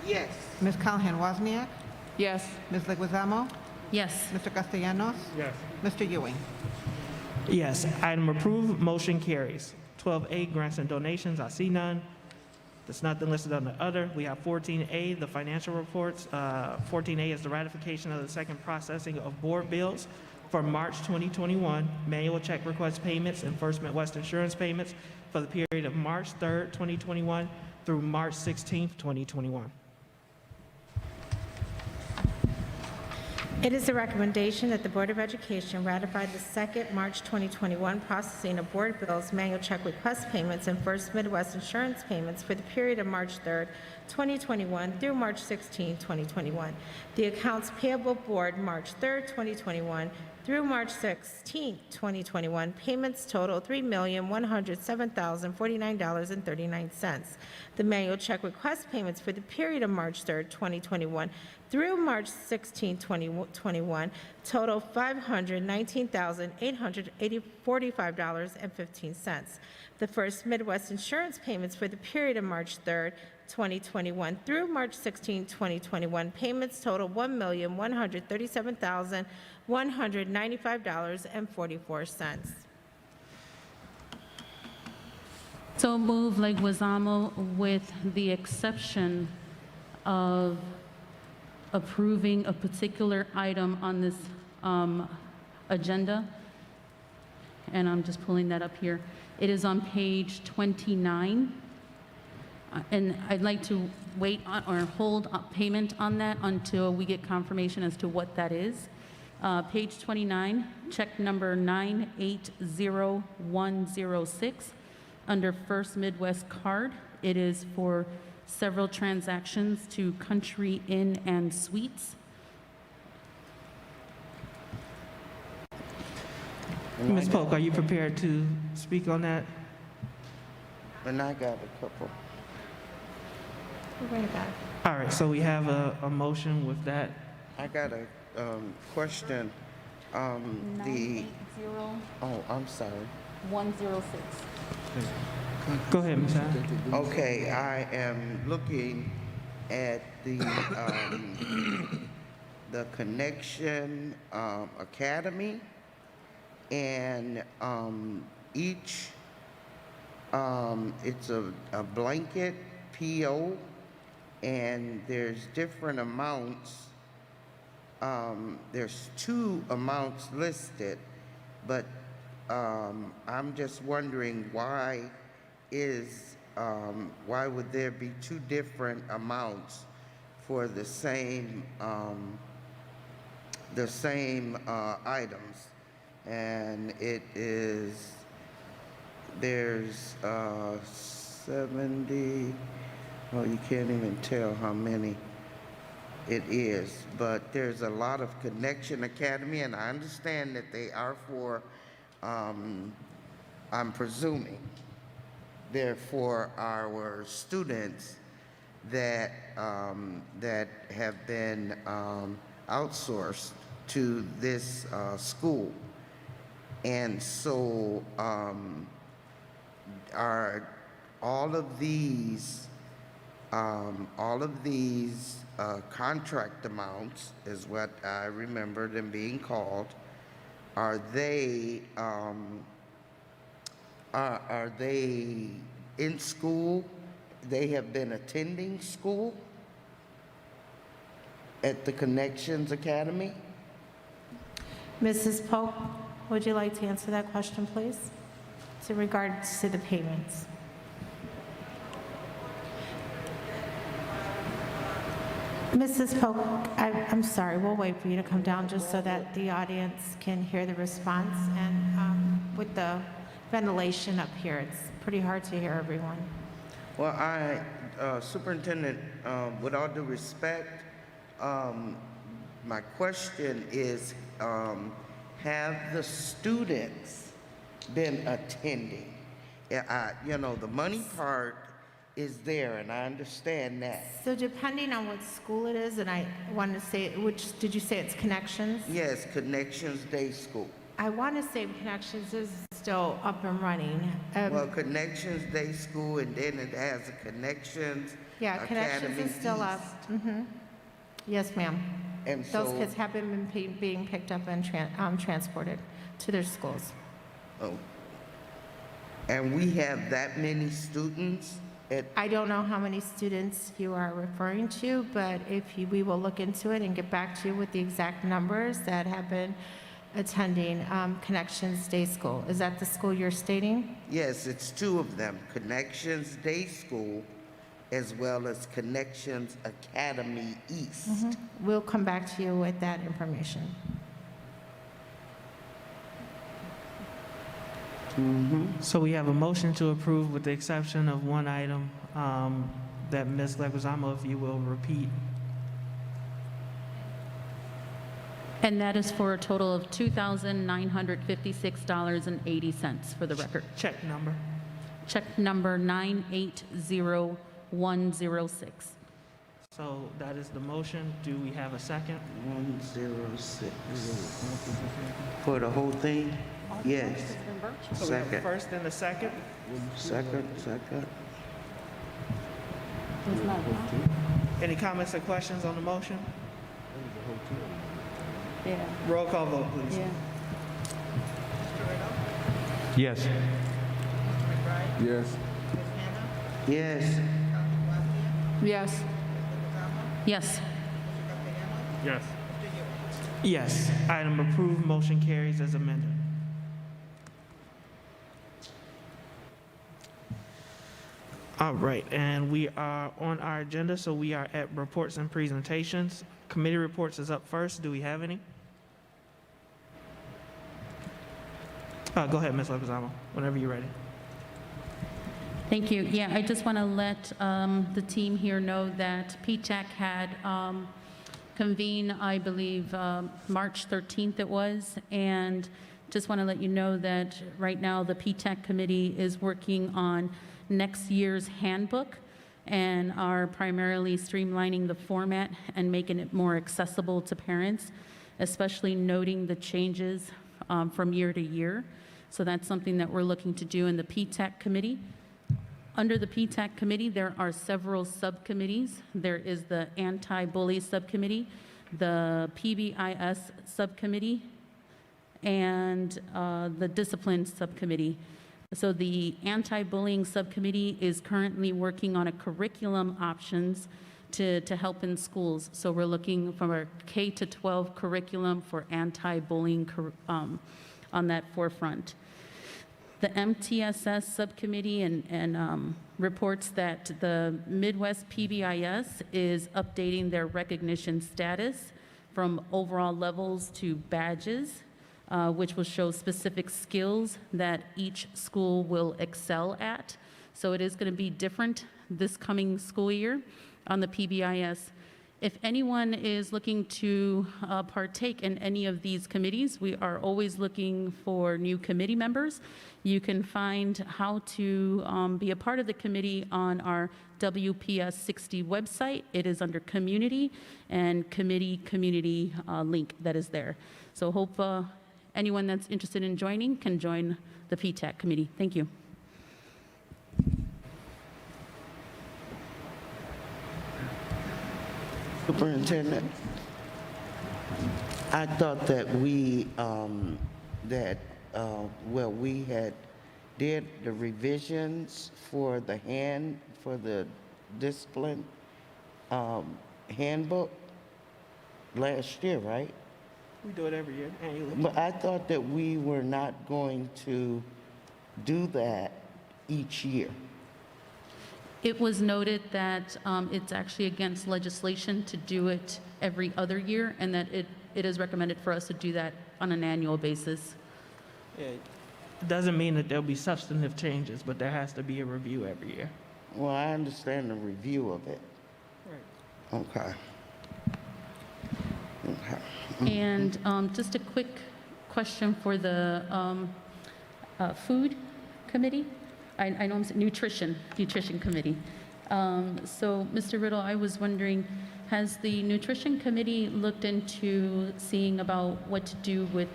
Yes. Ms. Calhoun Wozniak? Yes. Ms. Leguizamo? Yes. Mr. Castellanos? Yes. Mr. Ewing? Yes, item approved, motion carries. 12A, grants and donations, I see none. There's nothing listed on the other. We have 14A, the financial reports. 14A is the ratification of the second processing of board bills for March 2021, manual check request payments and First Midwest insurance payments for the period of March 3rd, 2021 through March 16th, 2021. It is the recommendation that the Board of Education ratify the second March 2021 processing of board bills, manual check request payments, and First Midwest insurance payments for the period of March 3rd, 2021 through March 16, 2021. The accounts payable board, March 3rd, 2021 through March 16, 2021, payments total $3,107,049.39. The manual check request payments for the period of March 3rd, 2021 through March 16, 2021, total $519,845.15. The First Midwest insurance payments for the period of March 3rd, 2021 through March 16, 2021, payments total $1,137,195.44. So move, Leguizamo, with the exception of approving a particular item on this agenda. And I'm just pulling that up here. It is on page 29. And I'd like to wait on, or hold payment on that until we get confirmation as to what that is. Page 29, check number 980-106, under First Midwest card. It is for several transactions to Country Inn and Suites. Ms. Polk, are you prepared to speak on that? And I got a couple. We'll bring it back. All right, so we have a motion with that. I got a question. Oh, I'm sorry. 106. Go ahead, Ms. Allen. Okay, I am looking at the Connection Academy, and each it's a blanket PO, and there's different amounts. There's 2 amounts listed, but I'm just wondering why would there be 2 different amounts for the same items? And there's 70, well, you can't even tell how many it is, but there's a lot of Connection Academy, and I understand that they are for, I'm presuming, they're for our students that have been outsourced to this school. And so are all of these contract amounts, is what I remember them being called, are they in school? They have been attending school at the Connections Academy? Mrs. Polk, would you like to answer that question, please? It's in regards to the payments. Mrs. Polk, I'm sorry, we'll wait for you to come down just so that the audience can hear the response. And with the ventilation up here, it's pretty hard to hear everyone. Well, Superintendent, with all due respect, my question is, have the students been attending? The money part is there, and I understand that. So depending on what school it is, and I want to say, which, did you say it's Connections? Yes, Connections Day School. I want to say Connections is still up and running. Well, Connections Day School, and then it has a Connections Yeah, Connections Academy is still up. East. Yes, ma'am. And Those so, kids have been being picked up and transported to their schools. oh, and we have that many students at, I don't know how many students you are referring to, but we will look into it and get back to you with the exact numbers that have been attending Connections Day School. Is that the school you're stating? yes, it's 2 of them, Connections Day School as well as Connections Academy East. We'll come back to you with that information. So we have a motion to approve with the exception of one item that Ms. Leguizamo, if you will repeat. And that is for a total of $2,956.80 for the record. Check number. Check number 980106. So that is the motion. Do we have a second? 106. For the whole thing? Yes. So we have a Second. first and a second. Second. Any comments or questions on the motion? Yeah. Roll call vote, please. Yeah. Yes. Yes. Yes. Yes. Yes. Yes. Yes. Item approved, motion carries as amended. All right, and we are on our agenda, so we are at reports and presentations. Committee reports is up first. Do we have any? Go ahead, Ms. Leguizamo, whenever you're ready. Thank you. Yeah, I just want to let the team here know that Ptac had convened, I believe, March 13th it was, and just want to let you know that right now the Ptac Committee is working on next year's handbook and are primarily streamlining the format and making it more accessible to parents, especially noting the changes from year to year. So that's something that we're looking to do in the Ptac Committee. Under the Ptac Committee, there are several subcommittees. There is the Anti-Bully Subcommittee, the PBIS Subcommittee, and the Discipline Subcommittee. So the Anti-Bullying Subcommittee is currently working on a curriculum options to help in schools. So we're looking for a K-12 curriculum for anti-bullying on that forefront. The MTSS Subcommittee and reports that the Midwest PBIS is updating their recognition status from overall levels to badges, which will show specific skills that each school will excel at. So it is going to be different this coming school year on the PBIS. If anyone is looking to partake in any of these committees, we are always looking for new committee members. You can find how to be a part of the committee on our WPS 60 website. It is under Community and Committee link that is there. So hope anyone that's interested in joining can join the Ptac Committee. Thank you. Superintendent, I thought that we did the revisions for the discipline handbook last year, right? We do it every year, annually. But I thought that we were not going to do that each year. It was noted that it's actually against legislation to do it every other year, and that it is recommended for us to do that on an annual basis. Yeah, it doesn't mean that there'll be substantive changes, but there has to be a review every year. Well, I understand the review of it. Right. Okay. And just a quick question for the food committee. I know I'm nutrition committee. So, Mr. Riddle, I was wondering, has the nutrition committee looked into seeing about what to do with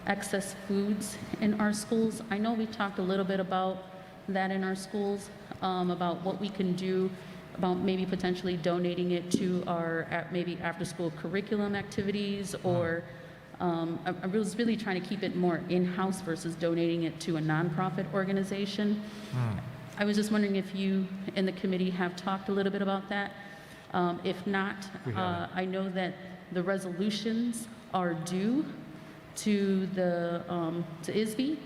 excess foods in our schools? I know we talked a little bit about that in our schools, about what we can do about maybe potentially donating it to our maybe after-school curriculum activities, or I was really trying to keep it more in-house versus donating it to a nonprofit organization. I was just wondering if you and the committee have talked a little bit about that. If not, I know that the resolutions are due to the to ISB,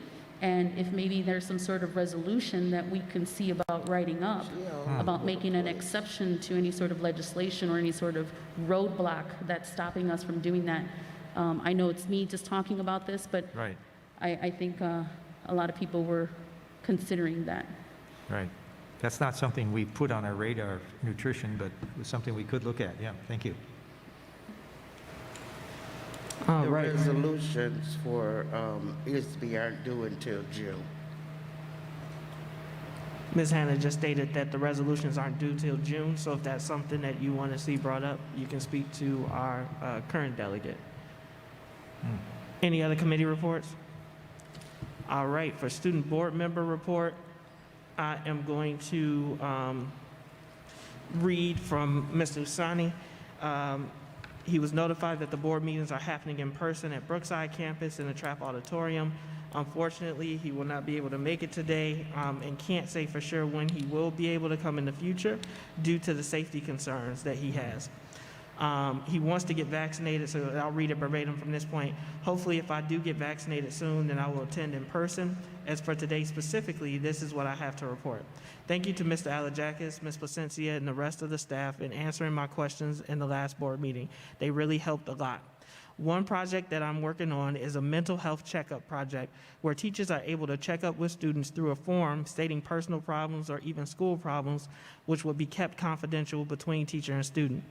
and if maybe there's some sort of resolution that we can see about writing up about making an exception to any sort of legislation or any sort of roadblock that's stopping us from doing that. I know it's me just talking about this, but Right. I think a lot of people were considering that. Right. That's not something we put on our radar, nutrition, but it was something we could look at. Yeah, thank you. The resolutions for ISB aren't due until June. Ms. Hannah just stated that the resolutions aren't due till June, so if that's something that you want to see brought up, you can speak to our current delegate. Any other committee reports? All right, for student board member report, I am going to read from Mr. Usani. He was notified that the board meetings are happening in person at Brookside campus in the Trapp Auditorium. Unfortunately, he will not be able to make it today and can't say for sure when he will be able to come in the future due to the safety concerns that he has. He wants to get vaccinated, so I'll read it verbatim from this point. Hopefully, if I do get vaccinated soon, then I will attend in person. As for today specifically, this is what I have to report. Thank you to Mr. Alajakis, Ms. Placencia, and the rest of the staff in answering my questions in the last board meeting. They really helped a lot. One project that I'm working on is a mental health checkup project where teachers are able to check up with students through a form stating personal problems or even school problems, which would be kept confidential between teacher and student.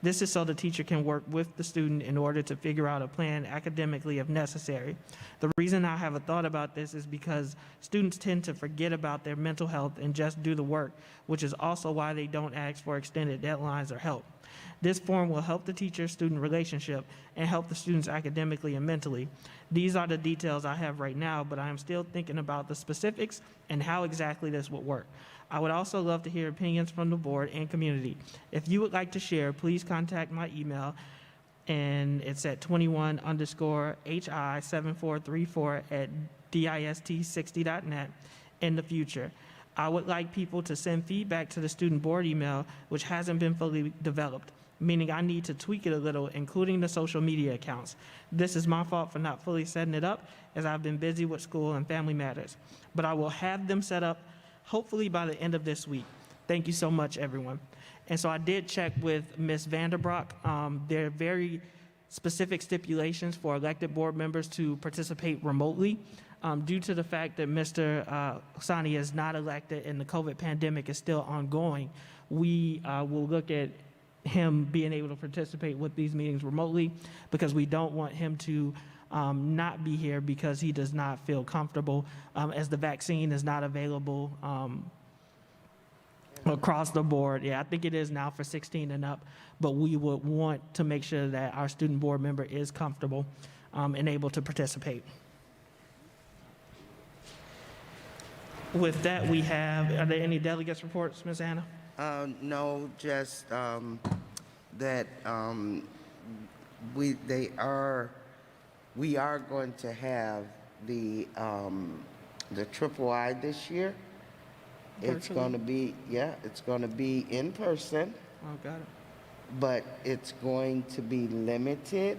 This is so the teacher can work with the student in order to figure out a plan academically if necessary. The reason I have a thought about this is because students tend to forget about their mental health and just do the work, which is also why they don't ask for extended deadlines or help. This form will help the teacher-student relationship and help the students academically and mentally. These are the details I have right now, but I am still thinking about the specifics and how exactly this would work. I would also love to hear opinions from the board and community. If you would like to share, please contact my email, and it's at 21_HI7434@dist60.net in the future. I would like people to send feedback to the student board email, which hasn't been fully developed, meaning I need to tweak it a little, including the social media accounts. This is my fault for not fully setting it up, as I've been busy with school and family matters. But I will have them set up hopefully by the end of this week. Thank you so much, everyone. And so I did check with Ms. Vanderbroek. There are very specific stipulations for elected board members to participate remotely. Due to the fact that Mr. Sani is not elected and the COVID pandemic is still ongoing, we will look at him being able to participate with these meetings remotely, because we don't want him to not be here because he does not feel comfortable, as the vaccine is not available across the board. Yeah, I think it is now for 16 and up, but we would want to make sure that our student board member is comfortable and able to participate. With that, are there any delegates reports, Ms. Anna? No, just that we are going to have the triple I this year. It's going to be, it's going to be in person. Oh, got it. But it's going to be limited.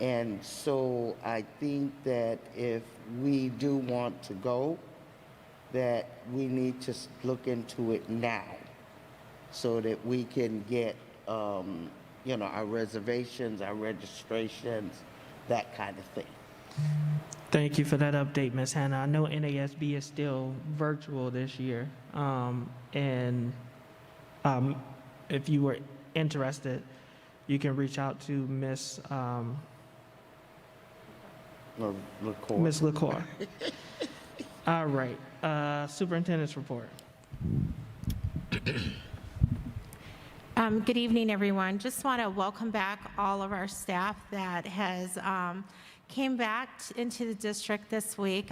And so I think that if we do want to go, that we need to look into it now so that we can get, our reservations, our registrations, that kind of thing. Thank you for that update, Ms. Hannah. I know NASB is still virtual this year. If you were interested, you can reach out to Ms. LaCour. Ms. LaCour. All right. Superintendent's report. Good evening, everyone. Just want to welcome back all of our staff that has came back into the district this week.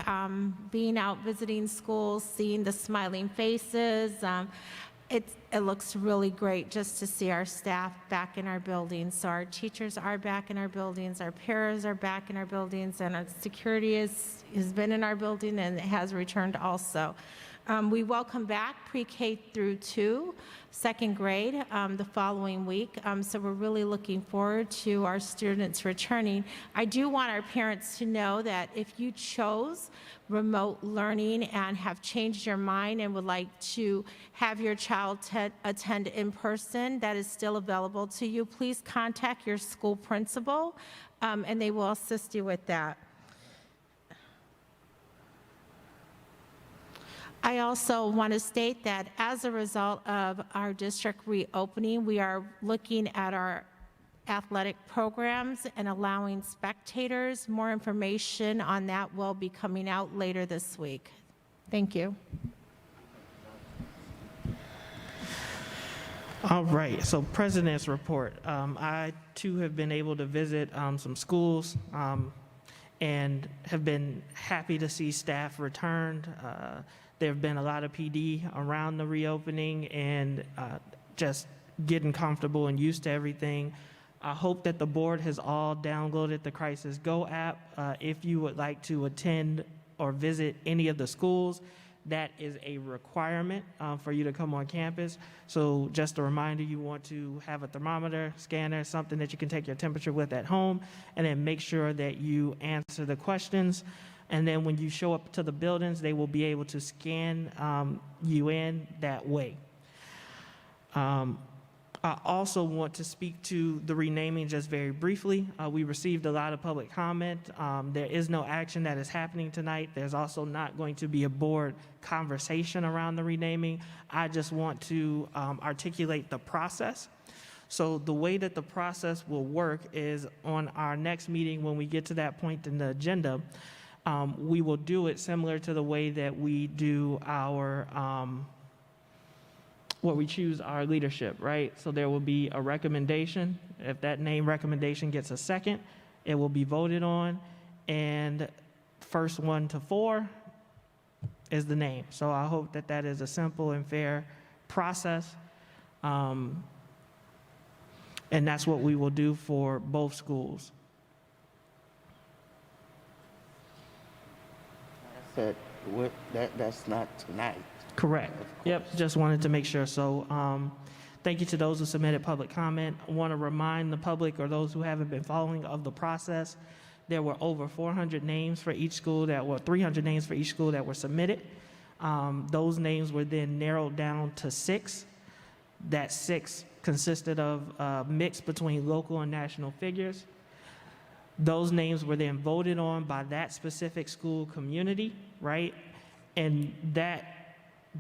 Being out visiting schools, seeing the smiling faces, it looks really great just to see our staff back in our buildings. So our teachers are back in our buildings, our paras are back in our buildings, and our security has been in our building and has returned also. We welcome back pre-K through 2, second grade, the following week. So we're really looking forward to our students returning. I do want our parents to know that if you chose remote learning and have changed your mind and would like to have your child attend in person, that is still available to you. Please contact your school principal, and they will assist you with that. I also want to state that as a result of our district reopening, we are looking at our athletic programs and allowing spectators. More information on that will be coming out later this week. Thank you. All right, so President's report. I too have been able to visit some schools and have been happy to see staff returned. There have been a lot of PD around the reopening and just getting comfortable and used to everything. I hope that the board has all downloaded the Crisis Go app. If you would like to attend or visit any of the schools, that is a requirement for you to come on campus. So just a reminder, you want to have a thermometer, scanner, something that you can take your temperature with at home, and then make sure that you answer the questions. And then when you show up to the buildings, they will be able to scan you in that way. I also want to speak to the renaming just very briefly. We received a lot of public comment. There is no action that is happening tonight. There's also not going to be a board conversation around the renaming. I just want to articulate the process. So the way that the process will work is on our next meeting, when we get to that point in the agenda, we will do it similar to the way that we do our where we choose our leadership, right? So there will be a recommendation. If that name recommendation gets a second, it will be voted on, and first 1 to 4 is the name. So I hope that that is a simple and fair process, and that's what we will do for both schools. That's not tonight. Correct. Yep, just wanted to make sure. So thank you to those who submitted public comment. I want to remind the public, or those who haven't been following, of the process. There were over 400 names for each school 300 names for each school that were submitted. Those names were then narrowed down to 6. That 6 consisted of a mix between local and national figures. Those names were then voted on by that specific school community, right? And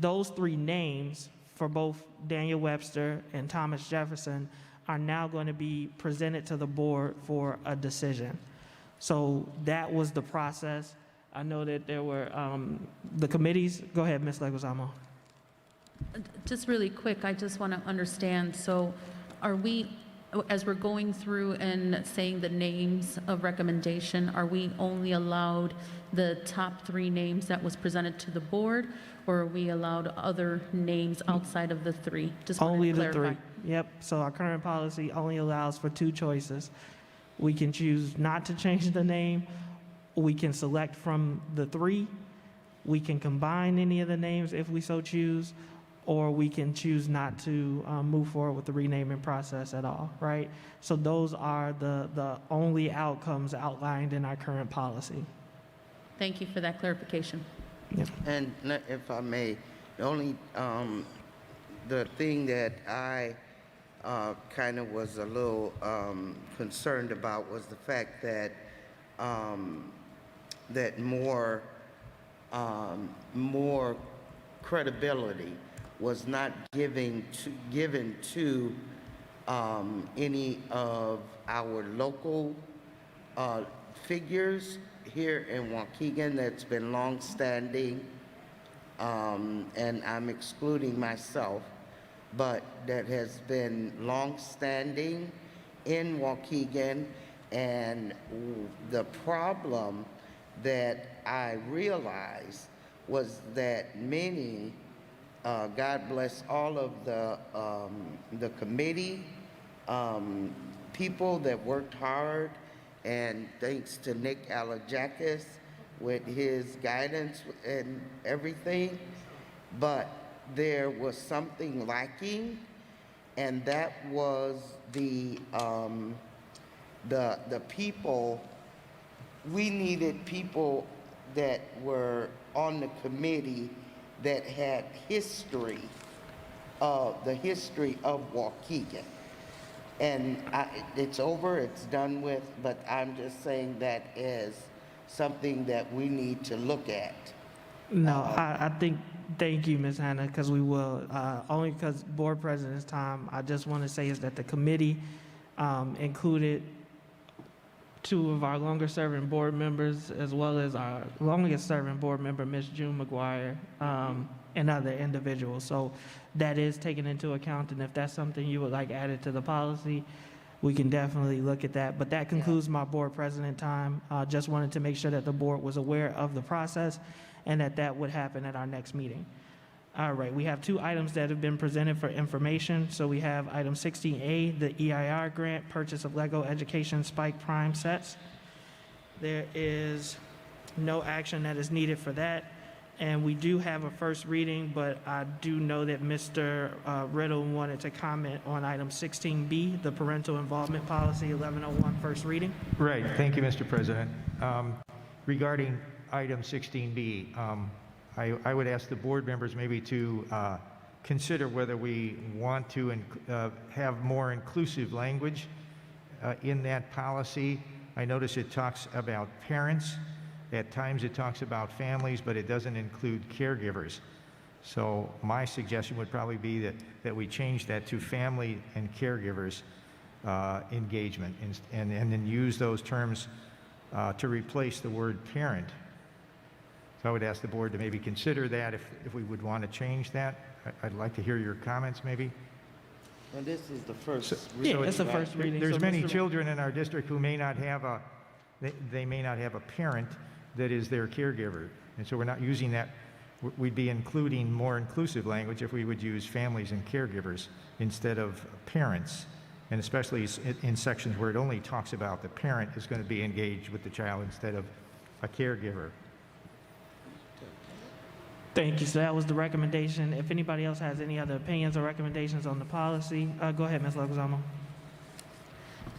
those 3 names for both Daniel Webster and Thomas Jefferson are now going to be presented to the board for a decision. So that was the process. I know that there were the committees. Go ahead, Ms. Leguizamo. Just really quick, I just want to understand, so are we, as we're going through and saying the names of recommendation, are we only allowed the top 3 names that was presented to the board, or are we allowed other names outside of the 3? Just wanted Only to the clarify. 3. Yep. So our current policy only allows for 2 choices. We can choose not to change the name. We can select from the 3. We can combine any of the names if we so choose, or we can choose not to move forward with the renaming process at all, right? So those are the only outcomes outlined in our current policy. Thank you for that clarification. Yep. And if I may, the only, the thing that I kind of was a little concerned about was the fact that that more credibility was not given to any of our local figures here in Waukegan that's been long-standing, and I'm excluding myself, but that has been long-standing in Waukegan. And the problem that I realized was that many, God bless all of the committee, people that worked hard, and thanks to Nick Alajakis with his guidance and everything, but there was something lacking, and that was the people. We needed people that were on the committee that had history, the history of Waukegan. And it's over, it's done with, but I'm just saying that is something that we need to look at. No, I think, thank you, Ms. Hannah, because we will. Only because board president's time, I just want to say is that the committee included 2 of our longer-serving board members, as well as our longest-serving board member, Ms. June McGuire, and other individuals. So that is taken into account, and if that's something you would like added to the policy, we can definitely look at that. But that concludes my board president time. Just wanted to make sure that the board was aware of the process and that that would happen at our next meeting. All right, we have 2 items that have been presented for information. So we have item 16A, the EIR grant, purchase of Lego Education Spike Prime sets. There is no action that is needed for that. And we do have a first reading, but I do know that Mr. Riddle wanted to comment on item 16B, the parental involvement policy, 1101, first reading. Right. Thank you, Mr. President. Regarding item 16B, I would ask the board members maybe to consider whether we want to have more inclusive language in that policy. I notice it talks about parents. At times it talks about families, but it doesn't include caregivers. So my suggestion would probably be that we change that to family and caregivers engagement and then use those terms to replace the word parent. So I would ask the board to maybe consider that if we would want to change that. I'd like to hear your comments maybe. Well, this is the first Yeah, reading. it's the first reading. There's So many Mr. children in our district who may not have they may not have a parent that is their caregiver. And so we're not using that. We'd be including more inclusive language if we would use families and caregivers instead of parents. And especially in sections where it only talks about the parent is going to be engaged with the child instead of a caregiver. Thank you. So that was the recommendation. If anybody else has any other opinions or recommendations on the policy, go ahead, Ms. Leguizamo.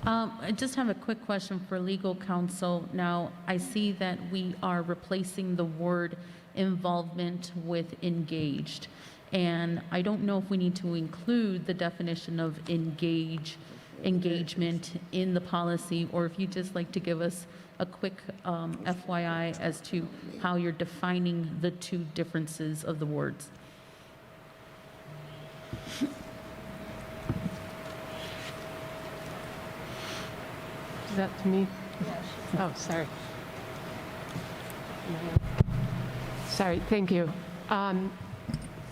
I just have a quick question for legal counsel. Now, I see that we are replacing the word involvement with engaged. And I don't know if we need to include the definition of engagement in the policy, or if you'd just like to give us a quick FYI as to how you're defining the two differences of the words. Is that to me? Oh, sorry. Sorry, thank you.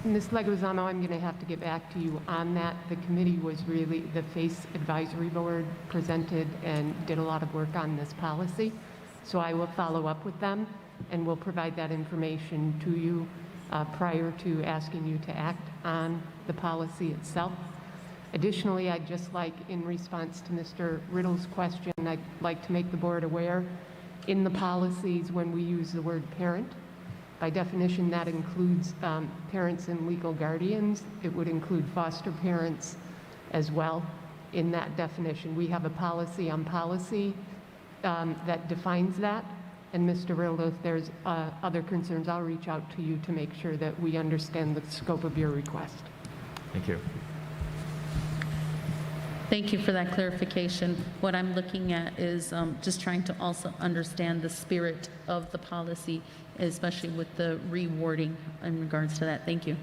Ms. Leguizamo, I'm going to have to get back to you on that. The committee was really, the FACE Advisory Board presented and did a lot of work on this policy. So I will follow up with them and we'll provide that information to you prior to asking you to act on the policy itself. Additionally, I'd just like, in response to Mr. Riddle's question, I'd like to make the board aware in the policies when we use the word parent, by definition, that includes parents and legal guardians. It would include foster parents as well in that definition. We have a policy on policy that defines that. And Mr. Riddle, if there's other concerns, I'll reach out to you to make sure that we understand the scope of your request. Thank you. Thank you for that clarification. What I'm looking at is just trying to also understand the spirit of the policy, especially with the rewording in regards to that. Thank you.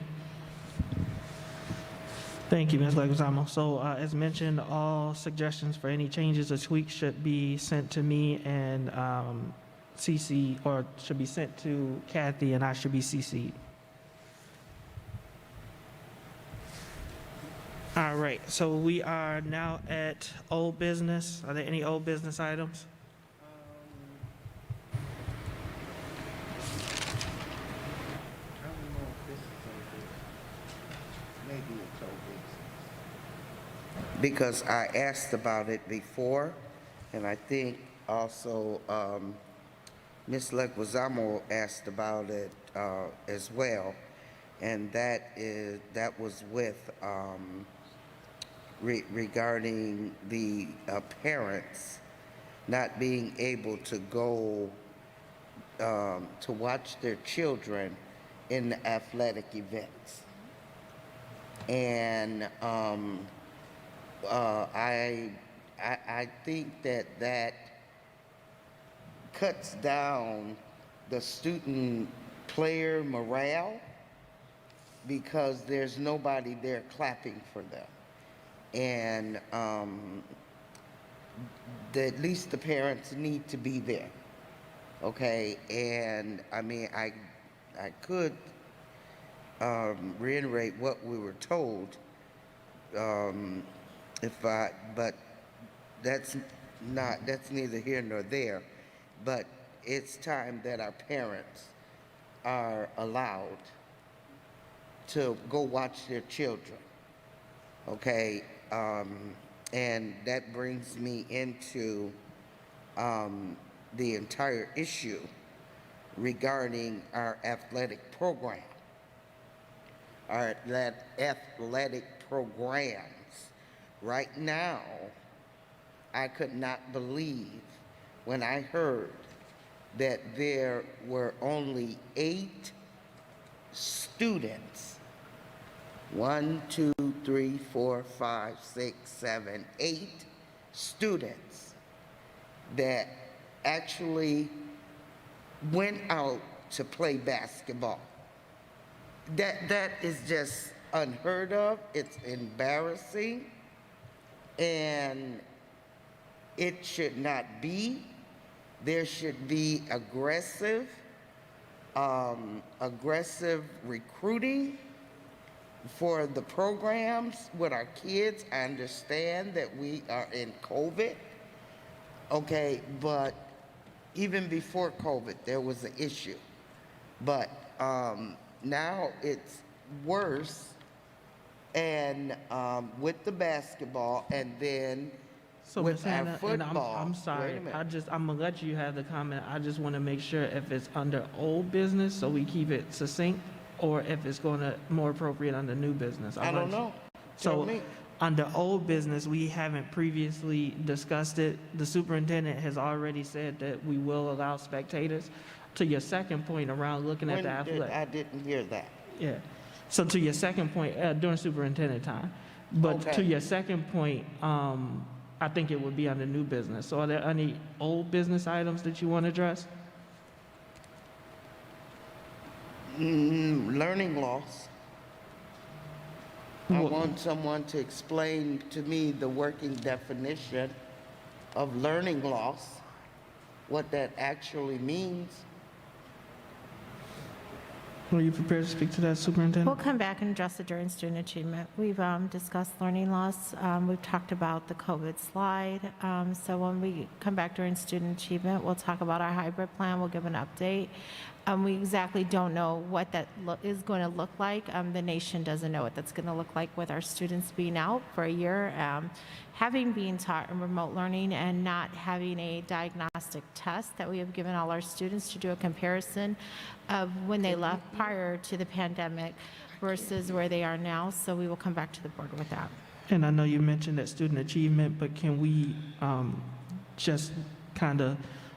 Thank you, Ms. Leguizamo. So as mentioned, all suggestions for any changes or tweaks should be sent to me and CC, or should be sent to Kathy, and I should be CC'd. All right, so we are now at old business. Are there any old business items? Because I asked about it before, and I think also Ms. Leguizamo asked about it as well, and that was with regarding the parents not being able to go to watch their children in the athletic events. And I think that cuts down the student player morale because there's nobody there clapping for them. And at least the parents need to be there, okay? And I mean, I could reiterate what we were told, but that's neither here nor there. But it's time that our parents are allowed to go watch their children, okay? And that brings me into the entire issue regarding our athletic program. Our athletic programs. Right now, I could not believe when I heard that there were only 8 students 1, 2, 3, 4, 5, 6, 7, 8 students that actually went out to play basketball. That is just unheard of. It's embarrassing, and it should not be. There should be aggressive recruiting for the programs with our kids. I understand that we are in COVID, okay, but even before COVID, there was an issue. But now it's worse, and with the basketball, and then So with Ms. our Hannah, and football. I'm Wait a sorry, minute. I'm gonna let you have the comment. I just want to make sure if it's under old business, so we keep it succinct, or if it's going to more appropriate under new business. I don't know. So Tell me. under old business, we haven't previously discussed it. The superintendent has already said that we will allow spectators. To your second point around looking at When the did, athletic. I didn't hear that. Yeah. So to your second point, during superintendent time. But to Okay. your second point, I think it would be under new business. So are there any old business items that you want to address? Learning loss. I Well- want someone to explain to me the working definition of learning loss, what that actually means. Are you prepared to speak to that, We'll Superintendent? come back and address it during student achievement. We've discussed learning loss. We've talked about the COVID slide. So when we come back during student achievement, we'll talk about our hybrid plan. We'll give an update. We exactly don't know what that is going to look like. The nation doesn't know what that's going to look like with our students being out for a year, having been taught in remote learning and not having a diagnostic test that we have given all our students to do a comparison of when they left prior to the pandemic versus where they are now. So we will come back to the board with that. And I know you mentioned that student achievement, but can we just kind of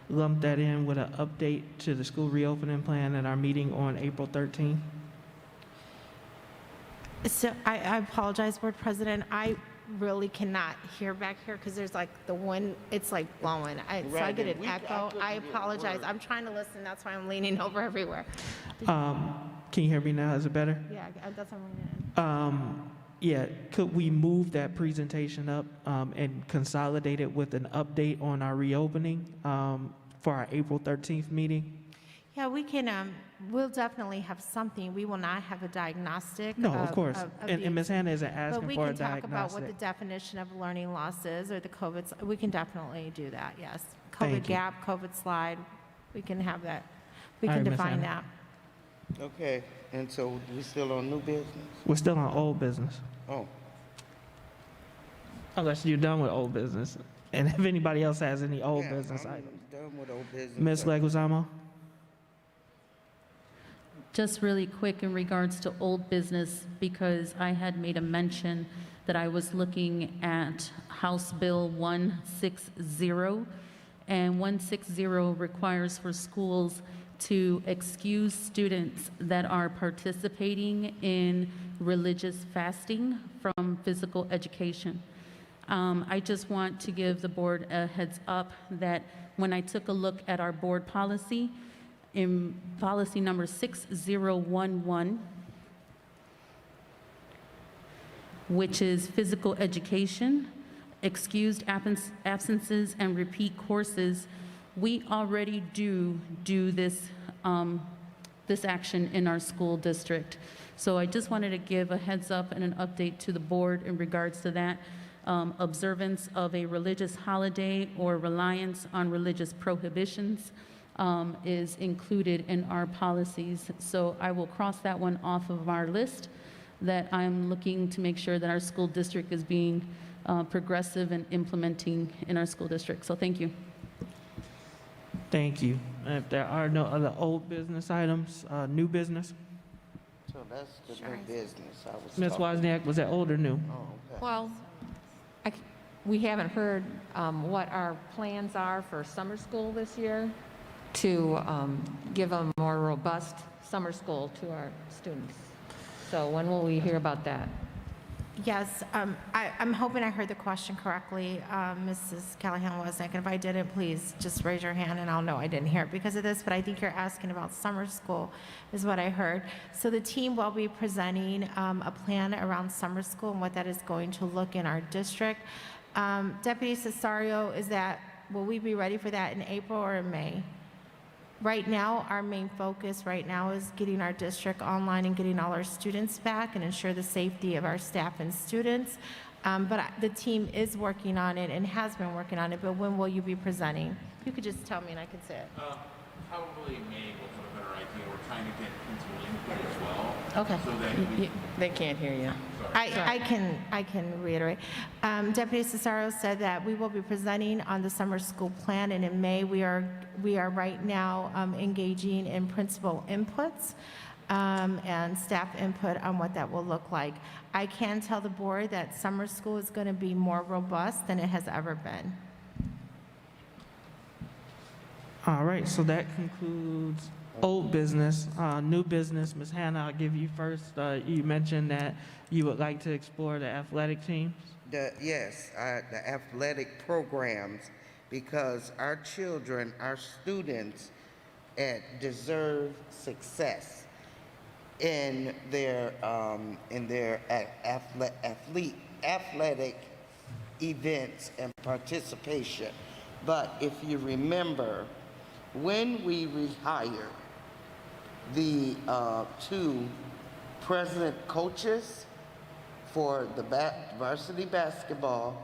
lump that in with an update to the school reopening plan at our meeting on April 13th? So I apologize, Board President. I really cannot hear back here because there's like the wind, it's like blowing. So I Right, get and an echo. couldn't I hear a apologize. word. I'm trying to listen. That's why I'm leaning over everywhere. Can you hear me now? Is it better? Yeah, that's what I'm leaning in. Yeah, could we move that presentation up and consolidate it with an update on our reopening for our April 13th meeting? Yeah, we can, we'll definitely have something. We will not have a diagnostic. No, of course. And the- Ms. Hannah isn't But asking we for a can talk about what the diagnostic. definition of learning loss is or the COVID, we can definitely do that, yes. Thank COVID you. gap, COVID slide, we can have that. We All can right, Ms. define Hannah. that. Okay, and so we still on new business? We're still on old business, Oh, unless you're done with old business. And if anybody else has any old yeah, business I'm items. done with old business. Ms. Leguizamo? Just really quick in regards to old business, because I had made a mention that I was looking at House Bill 160, and 160 requires for schools to excuse students that are participating in religious fasting from physical education. I just want to give the board a heads up that when I took a look at our board policy, in policy number 6011, which is physical education, excused absences, and repeat courses, we already do this, this action in our school district. So I just wanted to give a heads up and an update to the board in regards to that. Observance of a religious holiday or reliance on religious prohibitions is included in our policies. So I will cross that one off of our list, that I'm looking to make sure that our school district is being progressive and implementing in our school district. So thank you. Thank you. And if there are no other old business items, new business? So that's the new business I was Ms. talking. Wozniak, was that old or new? Oh, okay. Well, we haven't heard what our plans are for summer school this year to give a more robust summer school to our students. So when will we hear about that? Yes, I'm hoping I heard the question correctly, Mrs. Calhoun Wozniak, and if I didn't, please just raise your hand and I'll know I didn't hear it because of this, but I think you're asking about summer school is what I heard. So the team will be presenting a plan around summer school and what that is going to look in our district. Deputy Cesario, will we be ready for that in April or in May? Right now, our main focus right now is getting our district online and getting all our students back and ensure the safety of our staff and students. But the team is working on it and has been working on it, but when will you be presenting? You could just tell me and I can say it. Probably May will have a better idea. We're trying to get principal input as well. Okay. So that They can't hear you. I can reiterate. Deputy Cesaro said that we will be presenting on the summer school plan, and in May we are right now engaging in principal inputs and staff input on what that will look like. I can tell the board that summer school is going to be more robust than it has ever been. All right, so that concludes old business. New business, Ms. Hannah, I'll give you first. You mentioned that you would like to explore the athletic teams. Yes, the athletic programs, because our children, our students, deserve success in their athletic events and participation. But if you remember, when we rehired the two president coaches for the varsity basketball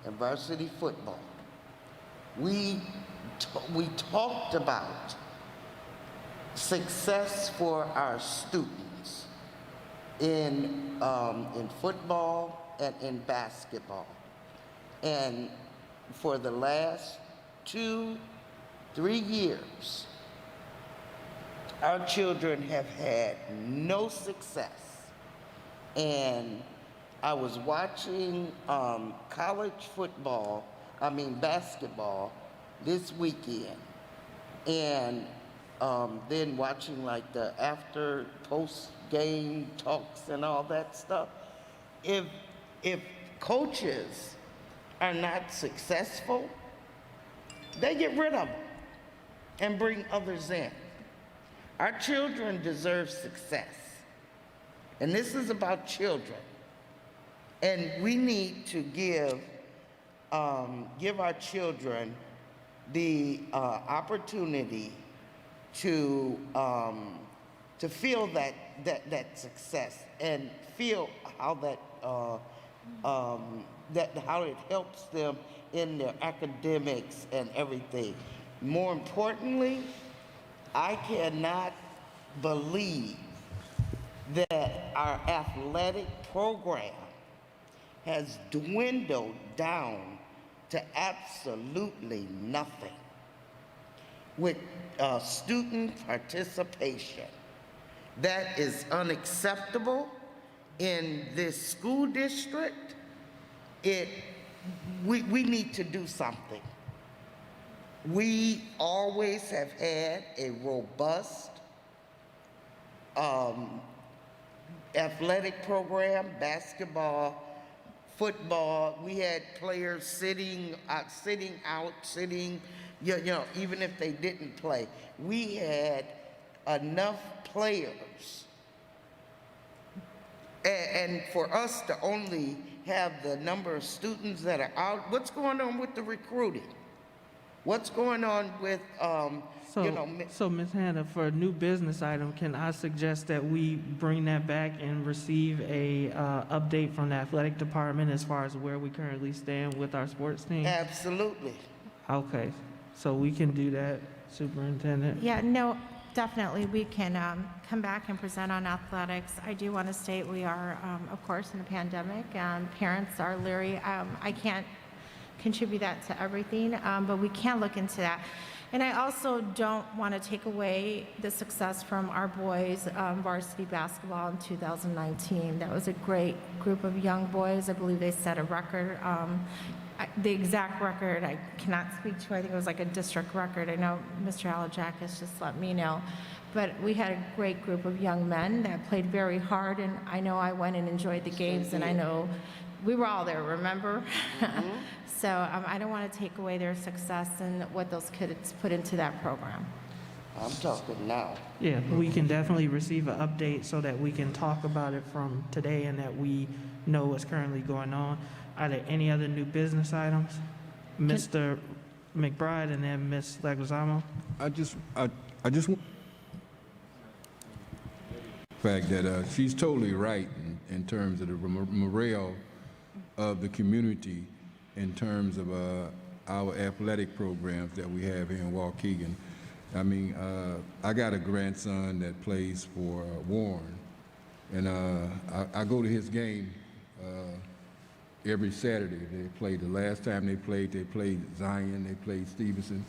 and varsity football, we talked about success for our students in football and in basketball. And for the last 2-3 years, our children have had no success. And I was watching basketball this weekend, and then watching like the after post game talks and all that stuff. If coaches are not successful, they get rid of them and bring others in. Our children deserve success. And this is about children. And we need to give our children the opportunity to feel that success and feel how how it helps them in their academics and everything. More importantly, I cannot believe that our athletic program has dwindled down to absolutely nothing with student participation. That is unacceptable in this school district. We need to do something. We always have had a robust athletic program, basketball, football. We had players sitting, even if they didn't play. We had enough players. And for us to only have the number of students that are out, what's going on with the recruiting? What's going on with, So Ms. Hannah, for a new business item, can I suggest that we bring that back and receive a update from the athletic department as far as where we currently stand with our sports team? Absolutely. Okay, so we can do that, Superintendent? Yeah, no, definitely. We can come back and present on athletics. I do want to state we are, of course, in a pandemic, and parents are leery. I can't contribute that to everything, but we can look into that. And I also don't want to take away the success from our boys' varsity basketball in 2019. That was a great group of young boys. I believe they set a record. the exact record, I cannot speak to. I think it was like a district record. I know Mr. Alajakis just let me know. But we had a great group of young men that played very hard, and I know I went and enjoyed the games, and I know we were all there, remember? So I don't want to take away their success and what those kids put into that program. I'm talking now. Yeah, we can definitely receive an update so that we can talk about it from today and that we know what's currently going on. Are there any other new business items? Mr. McBride and then Ms. Leguizamo. I just want the fact that she's totally right in terms of the morale of the community in terms of our athletic programs that we have here in Waukegan. I mean, I got a grandson that plays for Warren, and I go to his game every Saturday. They played the last time they played Zion, they played Stevenson,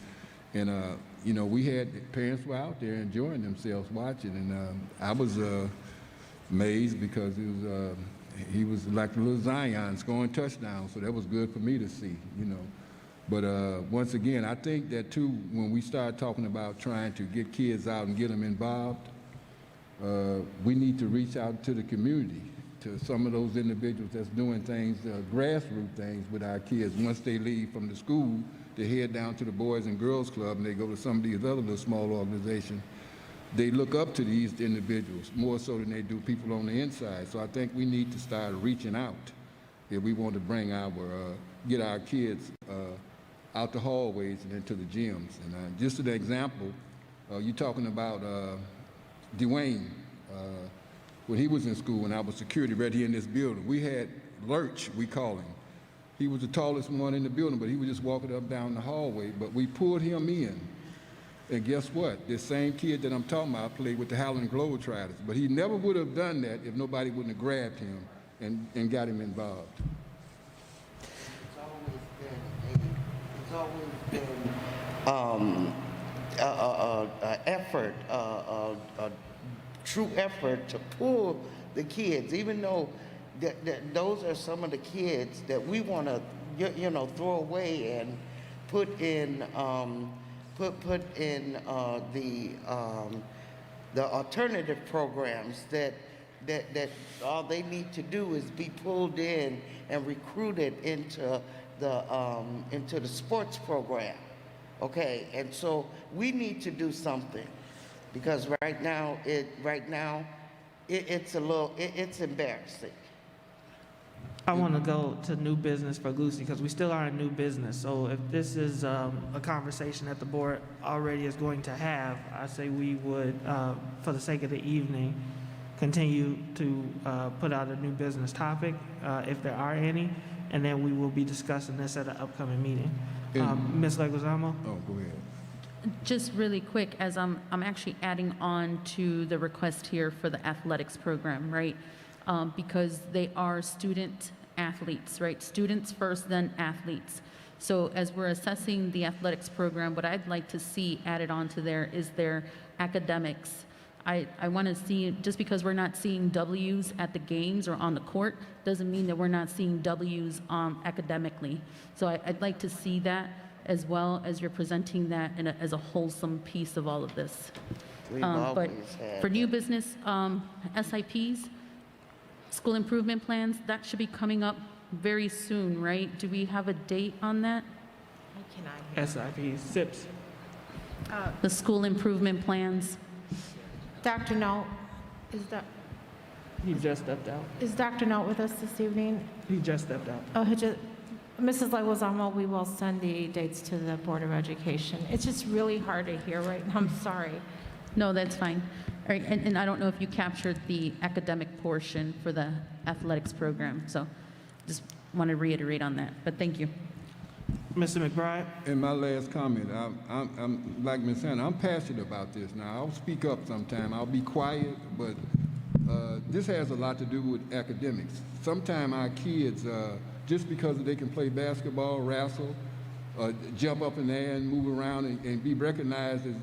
and you know, we had parents were out there enjoying themselves watching, and I was amazed because he was like a little Zion scoring touchdowns, so that was good for me to see, you know. But once again, I think that too, when we start talking about trying to get kids out and get them involved, we need to reach out to the community, to some of those individuals that's doing things, grassroots things with our kids. Once they leave from the school, they head down to the Boys and Girls Club and they go to some of these other little small organizations. They look up to these individuals more so than they do people on the inside. So I think we need to start reaching out if we want to bring get our kids out the hallways and into the gyms. And just an example, you're talking about Dwayne. When he was in school, when I was security right here in this building, we had Lurch, we call him. He was the tallest one in the building, but he was just walking up down the hallway. But we pulled him in. And guess what? This same kid that I'm talking about played with the Howland Globetrotters. But he never would have done that if nobody wouldn't have grabbed him and got him involved. It's always been an effort, a true effort to pull the kids, even though that those are some of the kids that we want to, you know, throw away and put in the alternative programs that all they need to do is be pulled in and recruited into the sports program. Okay, and so we need to do something because right now it's embarrassing. I want to go to new business for Lucy because we still are in new business. So if this is a conversation that the board already is going to have, I say we would, for the sake of the evening, continue to put out a new business topic, if there are any, and then we will be discussing this at an upcoming meeting. Ms. Leguizamo? Oh, go ahead. Just really quick, as I'm actually adding on to the request here for the athletics program, right? Because they are student athletes, right? Students first, then athletes. So as we're assessing the athletics program, what I'd like to see added onto there is their academics. I want to see, just because we're not seeing W's at the games or on the court, doesn't mean that we're not seeing W's academically. So I'd like to see that as well as you're presenting that as a wholesome piece of all of this. But for new business, SIPs, school improvement plans, that should be coming up very soon, right? Do we have a date on that? I cannot hear. SIP, SIPs. The school improvement plans? Dr. Nolt, He just stepped out. is Dr. Nolt with us this evening? He just stepped out. Oh, Mrs. Leguizamo, we will send the dates to the Board of Education. It's just really hard to hear right now. I'm sorry. No, that's fine. All right, and I don't know if you captured the academic portion for the athletics program, so just want to reiterate on that, but thank you. Mr. McBride? In my last comment, I'm like Ms. Hannah, I'm passionate about this. Now, I'll speak up sometime. I'll be quiet, but this has a lot to do with academics. Sometimes our kids, just because they can play basketball, wrestle, jump up in the air and move around and be recognized as,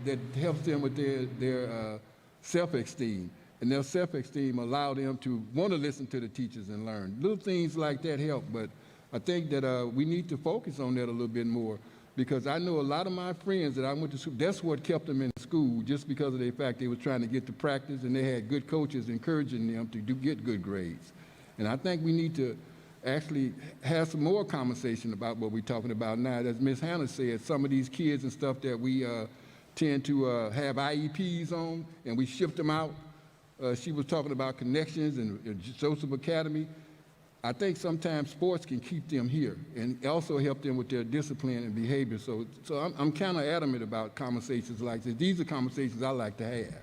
that helps them with their self-esteem. And their self-esteem allow them to want to listen to the teachers and learn. Little things like that help, but I think that we need to focus on that a little bit more, because I know a lot of my friends that I went to school, that's what kept them in school, just because of the fact they were trying to get to practice and they had good coaches encouraging them to get good grades. And I think we need to actually have some more conversation about what we're talking about now. As Ms. Hannah said, some of these kids and stuff that we tend to have IEPs on and we shift them out. She was talking about connections and Joseph Academy. I think sometimes sports can keep them here and also help them with their discipline and behavior. So I'm kind of adamant about conversations like this. These are conversations I like to have.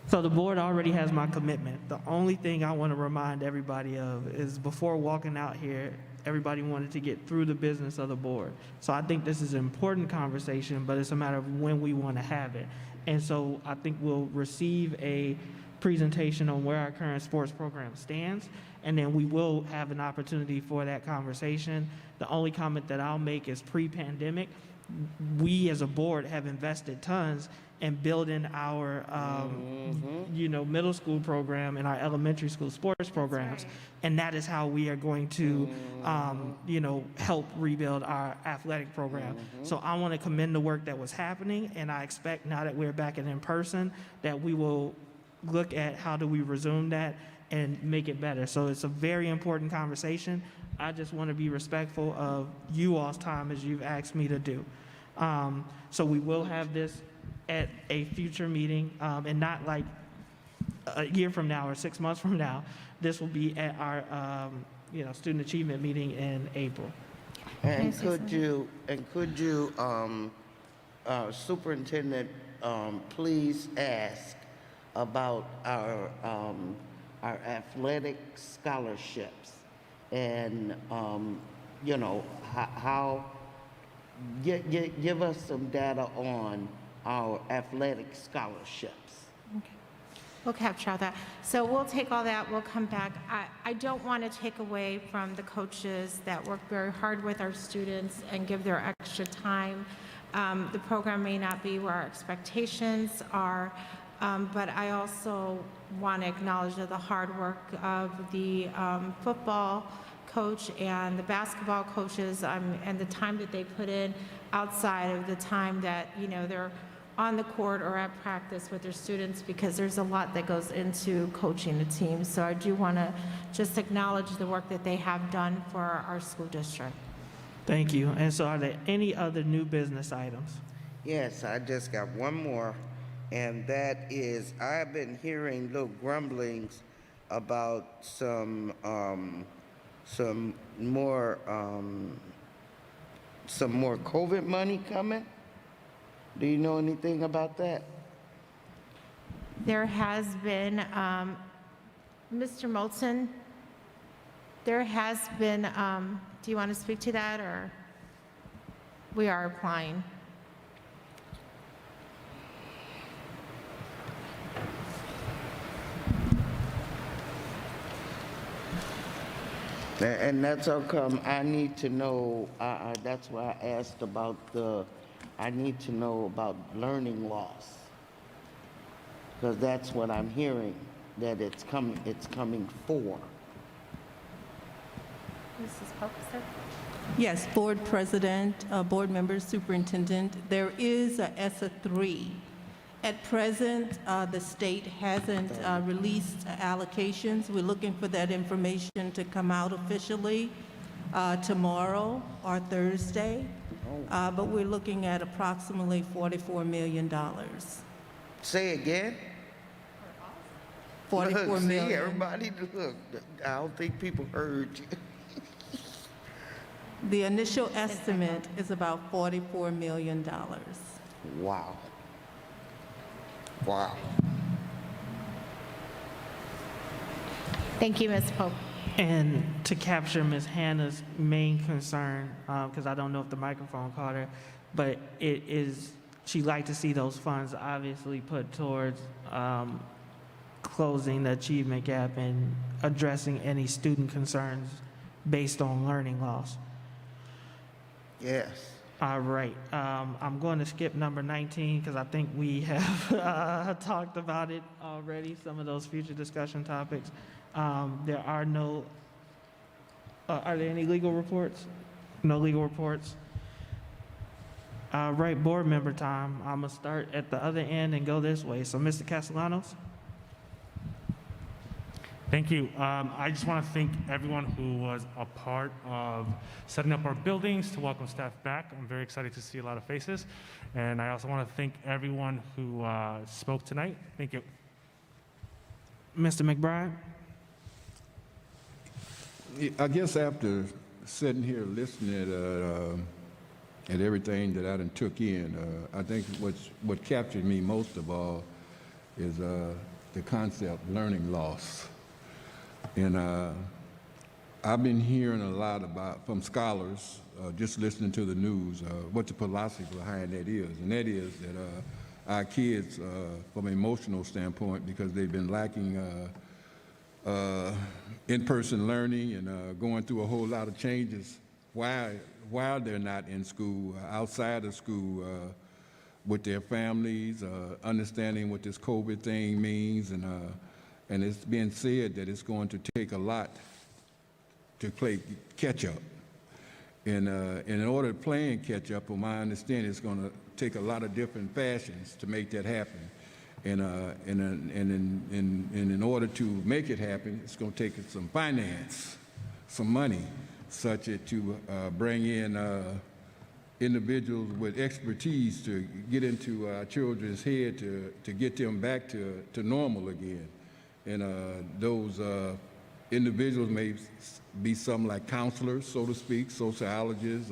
So the board already has my commitment. The only thing I want to remind everybody of is before walking out here, everybody wanted to get through the business of the board. So I think this is an important conversation, but it's a matter of when we want to have it. And so I think we'll receive a presentation on where our current sports program stands, and then we will have an opportunity for that conversation. The only comment that I'll make is pre-pandemic, we as a board have invested tons in building our middle school program and our elementary school sports programs, and that is how we are going to help rebuild our athletic program. So I want to commend the work that was happening, and I expect now that we're back in person that we will look at how do we resume that and make it better. So it's a very important conversation. I just want to be respectful of you all's time as you've asked me to do. So we will have this at a future meeting, and not like a year from now or 6 months from now. This will be at our student achievement meeting in April. And could you, Superintendent, please ask about our athletic scholarships and how give us some data on our athletic scholarships. Okay. We'll capture all that. So we'll take all that, we'll come back. I don't want to take away from the coaches that work very hard with our students and give their extra time. The program may not be where our expectations are, but I also want to acknowledge the hard work of the football coach and the basketball coaches, and the time that they put in outside of the time that they're on the court or at practice with their students, because there's a lot that goes into coaching a team. So I do want to just acknowledge the work that they have done for our school district. Thank you. And so are there any other new business items? Yes, I just got one more, and that is I've been hearing little grumblings about some more COVID money coming. Do you know anything about that? There has been, Mr. Moulton, there has been, do you want to speak to that, or we are applying? And that's how come I need to know, that's why I asked about I need to know about learning loss. Because that's what I'm hearing, that it's coming for. Mrs. Pope, sir? Yes, Board President, Board members, Superintendent, there is a ESSA 3. At present, the state hasn't released allocations. We're looking for that information to come out officially tomorrow or Thursday. But we're looking at approximately $44 million. Say again? $44 million. See, everybody, look, I don't think people heard you. The initial estimate is about $44 million. Wow. Wow. Thank you, Ms. Pope. And to capture Ms. Hannah's main concern, because I don't know if the microphone caught her, but it is, she'd like to see those funds obviously put towards closing the achievement gap and addressing any student concerns based on learning loss. Yes. All right. I'm going to skip number 19 because I think we have talked about it already, some of those future discussion topics. There are no Are there any legal reports? No legal reports. Right, board member time. I'm gonna start at the other end and go this way. So, Mr. Castellanos. Thank you. I just want to thank everyone who was a part of setting up our buildings to welcome staff back. I'm very excited to see a lot of faces. And I also want to thank everyone who spoke tonight. Thank you. Mr. McBride. I guess after sitting here listening at everything that I done took in, I think what captured me most of all is the concept learning loss. And I've been hearing a lot from scholars, just listening to the news, what the philosophy behind that is. And that is that our kids, from an emotional standpoint, because they've been lacking in-person learning and going through a whole lot of changes while they're not in school, outside of school, with their families, understanding what this COVID thing means, and it's being said that it's going to take a lot to play catch up. And in order to play catch up, from my understanding, it's going to take a lot of different fashions to make that happen. And in order to make it happen, it's going to take some finance, some money, such as to bring in individuals with expertise to get into our children's head to get them back to normal again. And those individuals may be some like counselors, so to speak, sociologists,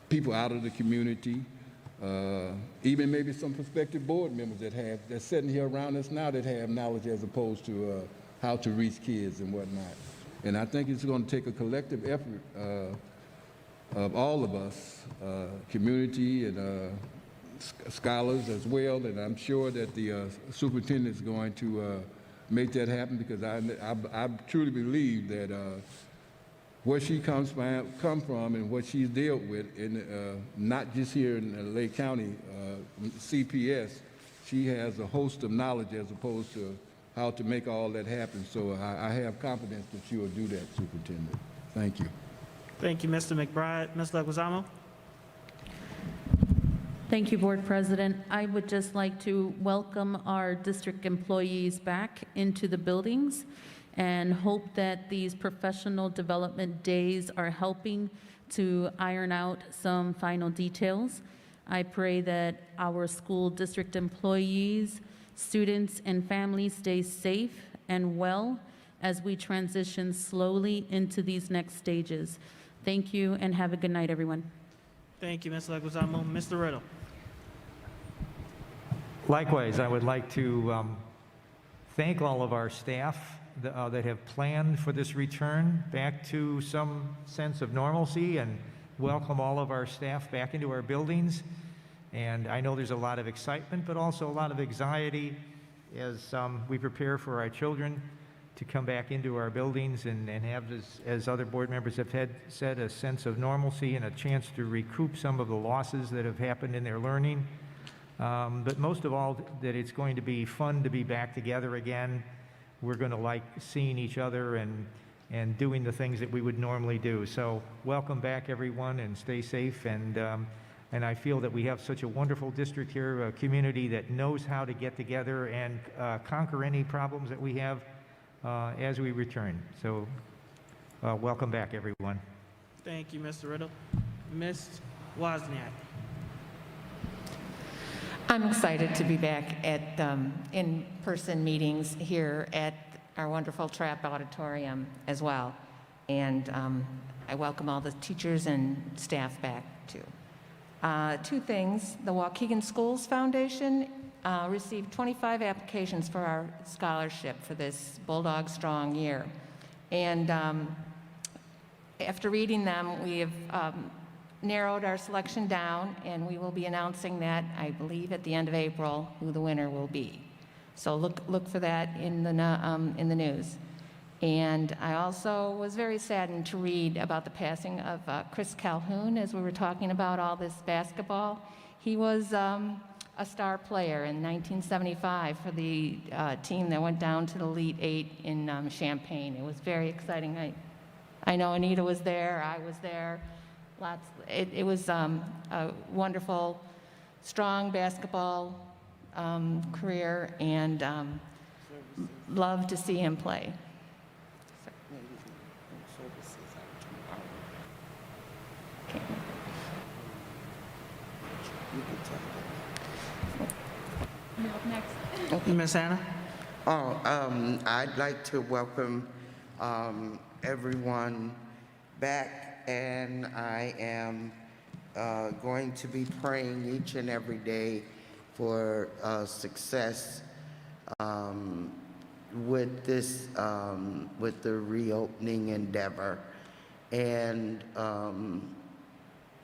people out of the community, even maybe some prospective board members that's sitting here around us now that have knowledge as opposed to how to reach kids and whatnot. And I think it's going to take a collective effort of all of us, community and scholars as well, and I'm sure that the superintendent is going to make that happen, because I truly believe that where she come from and what she's dealt with, in, not just here in Lake County, CPS, she has a host of knowledge as opposed to how to make all that happen. So I have confidence that she will do that, Superintendent. Thank you. Thank you, Mr. McBride. Ms. Leguizamo. Thank you, Board President. I would just like to welcome our district employees back into the buildings and hope that these professional development days are helping to iron out some final details. I pray that our school district employees, students, and families stay safe and well as we transition slowly into these next stages. Thank you, and have a good night, everyone. Thank you, Ms. Leguizamo. Mr. Riddle. Likewise, I would like to thank all of our staff that have planned for this return back to some sense of normalcy, and welcome all of our staff back into our buildings. And I know there's a lot of excitement, but also a lot of anxiety as we prepare for our children to come back into our buildings and have, as other board members have said, a sense of normalcy and a chance to recoup some of the losses that have happened in their learning. But most of all, that it's going to be fun to be back together again. We're going to like seeing each other and doing the things that we would normally do. So welcome back, everyone, and stay safe. And I feel that we have such a wonderful district here, a community that knows how to get together and conquer any problems that we have as we return. So welcome back, everyone. Thank you, Mr. Riddle. Ms. Wozniak. I'm excited to be back at in-person meetings here at our wonderful Trapp Auditorium as well. And I welcome all the teachers and staff back too. Two things. The Waukegan Schools Foundation received 25 applications for our scholarship for this Bulldog Strong year. And after reading them, we have narrowed our selection down, and we will be announcing that, I believe, at the end of April, who the winner will be. So look for that in the news. And I also was very saddened to read about the passing of Chris Calhoun as we were talking about all this basketball. He was a star player in 1975 for the team that went down to the Elite Eight in Champaign. It was very exciting. I know Anita was there, I was there, lots. It was a wonderful, strong basketball career, and love to see him play. Next. Ms. Hannah? I'd like to welcome everyone back, and I am going to be praying each and every day for success with this, with the reopening endeavor. And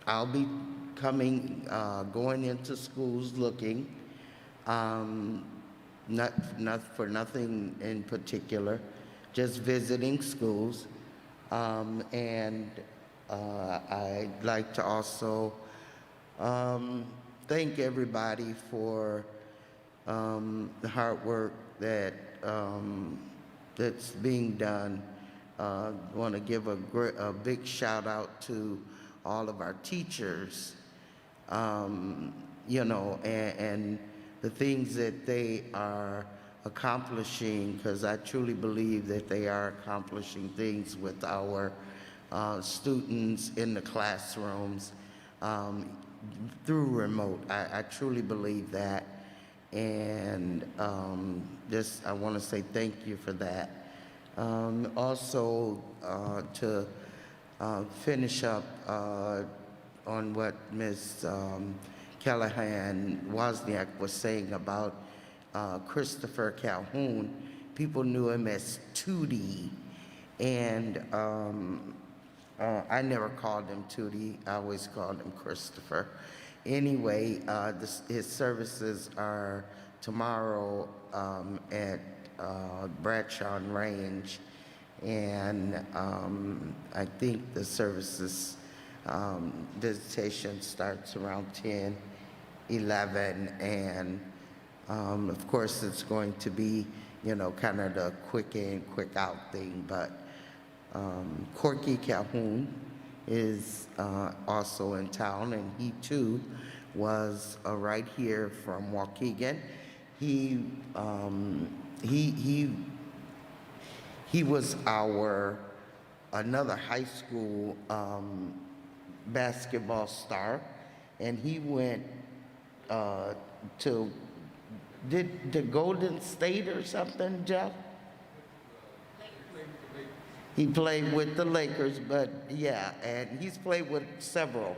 I'll be going into schools looking, not for nothing in particular, just visiting schools. And I'd like to also thank everybody for the hard work that that's being done. I want to give a big shout out to all of our teachers, you know, and the things that they are accomplishing, because I truly believe that they are accomplishing things with our students in the classrooms through remote. I truly believe that. And just I want to say thank you for that. Also, to finish up on what Ms. Calhoun Wozniak was saying about Christopher Calhoun, people knew him as Tootie, and I never called him Tootie, I always called him Christopher. Anyway, his services are tomorrow at Bradshaw Range, and I think the services visitation starts around 10, 11, and of course it's going to be, you know, kind of the quick in, quick out thing, but Corky Calhoun is also in town, and he too was right here from Waukegan. He was another high school basketball star, and he went to the Golden State or something, Jeff? He played with the Lakers, but yeah, and he's played with several.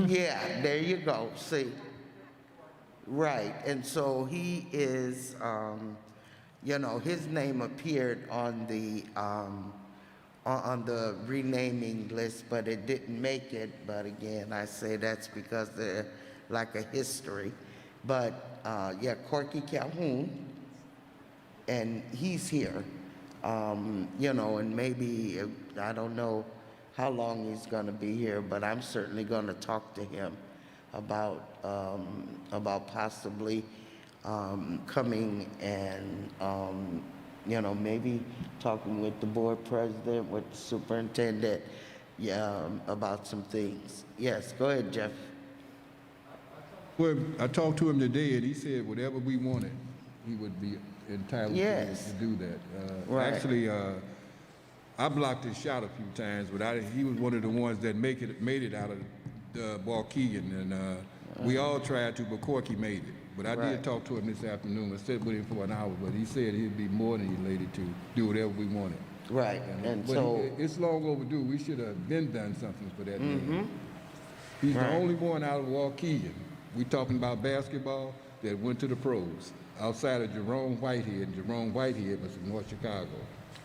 Yeah, there you go, see. Right, and so he is, you know, his name appeared on the renaming list, but it didn't make it. But again, I say that's because they're like a history. But yeah, Corky Calhoun, and he's here, you know, and maybe, I don't know how long he's gonna be here, but I'm certainly gonna talk to him about possibly coming and, you know, maybe talking with the board president, with the superintendent, yeah, about some things. Yes, go ahead, Jeff. Well, I talked to him today, and he said whatever we wanted, he would be entitled to do that. Right. Actually, I blocked his shot a few times, but he was one of the ones that made it out of Waukegan, and we all tried to, but Corky made it. But I did talk to him this afternoon. I stayed with him for an hour, but he said he'd be more than elated to do whatever we wanted. Right, and so it's long overdue. We should have been done something for that man. He's the only one out of Waukegan. We talking about basketball that went to the pros. Outside of Jerome Whitehead. Jerome Whitehead was from North Chicago.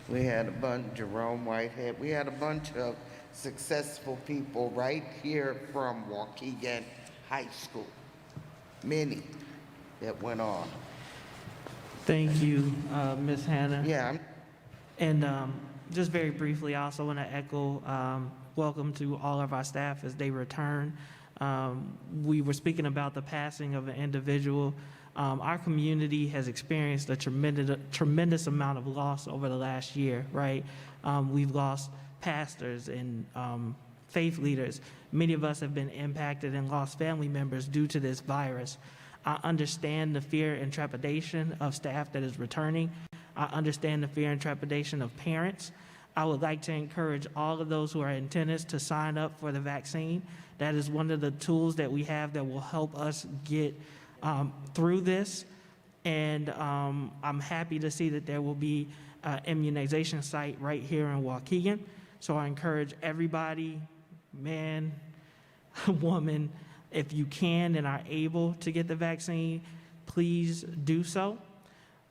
we had a bunch, Jerome Whitehead, we had a bunch of successful people right here from Waukegan High School. Many that went on. Thank you, Ms. Hannah. Yeah. And just very briefly, I also want to echo welcome to all of our staff as they return. We were speaking about the passing of an individual Our community has experienced a tremendous amount of loss over the last year, right? We've lost pastors and faith leaders. Many of us have been impacted and lost family members due to this virus. I understand the fear and trepidation of staff that is returning. I understand the fear and trepidation of parents. I would like to encourage all of those who are in attendance to sign up for the vaccine. That is one of the tools that we have that will help us get through this. And I'm happy to see that there will be an immunization site right here in Waukegan. So I encourage everybody, man, woman, if you can and are able to get the vaccine, please do so.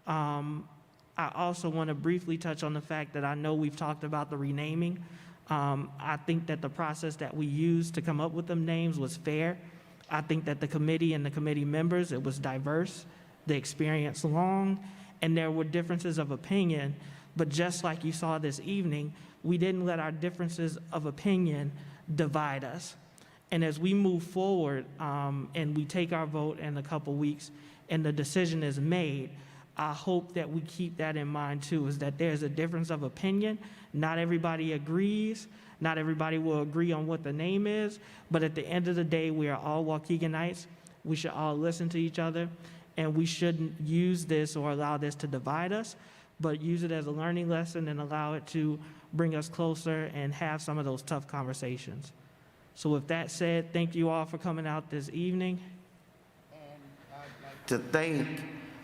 I also want to briefly touch on the fact that I know we've talked about the renaming. I think that the process that we used to come up with them names was fair. I think that the committee and the committee members, it was diverse, the experience long, and there were differences of opinion. But just like you saw this evening, we didn't let our differences of opinion divide us. And as we move forward and we take our vote in a couple weeks and the decision is made, I hope that we keep that in mind too, is that there's a difference of opinion. Not everybody agrees. Not everybody will agree on what the name is. But at the end of the day, we are all Waukeganites. We should all listen to each other. And we shouldn't use this or allow this to divide us, but use it as a learning lesson and allow it to bring us closer and have some of those tough conversations. So with that said, thank you all for coming out this evening.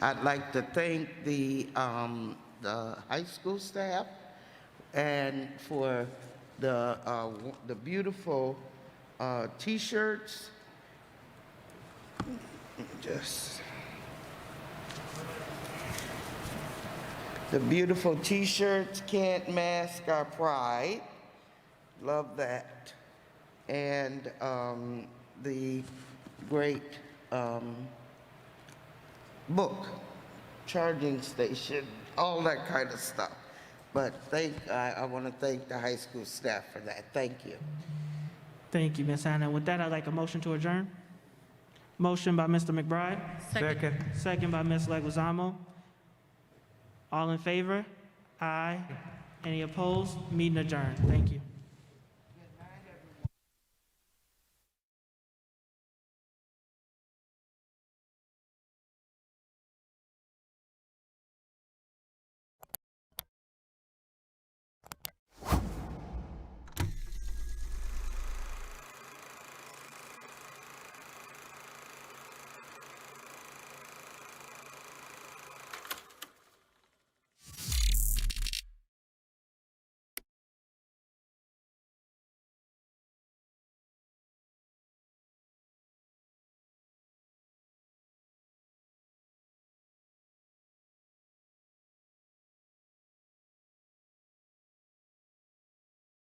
I'd like to thank the high school staff and for the beautiful T-shirts. The beautiful T-shirts, can't mask our pride. Love that. And the great book, charging station, all that kind of stuff. But I want to thank the high school staff for that. Thank you. Thank you, Ms. Hannah. With that, I'd like a motion to adjourn. Motion by Mr. McBride. Second. Second by Ms. Leguizamo. All in favor? Aye. Any opposed? Meeting adjourned. Thank you.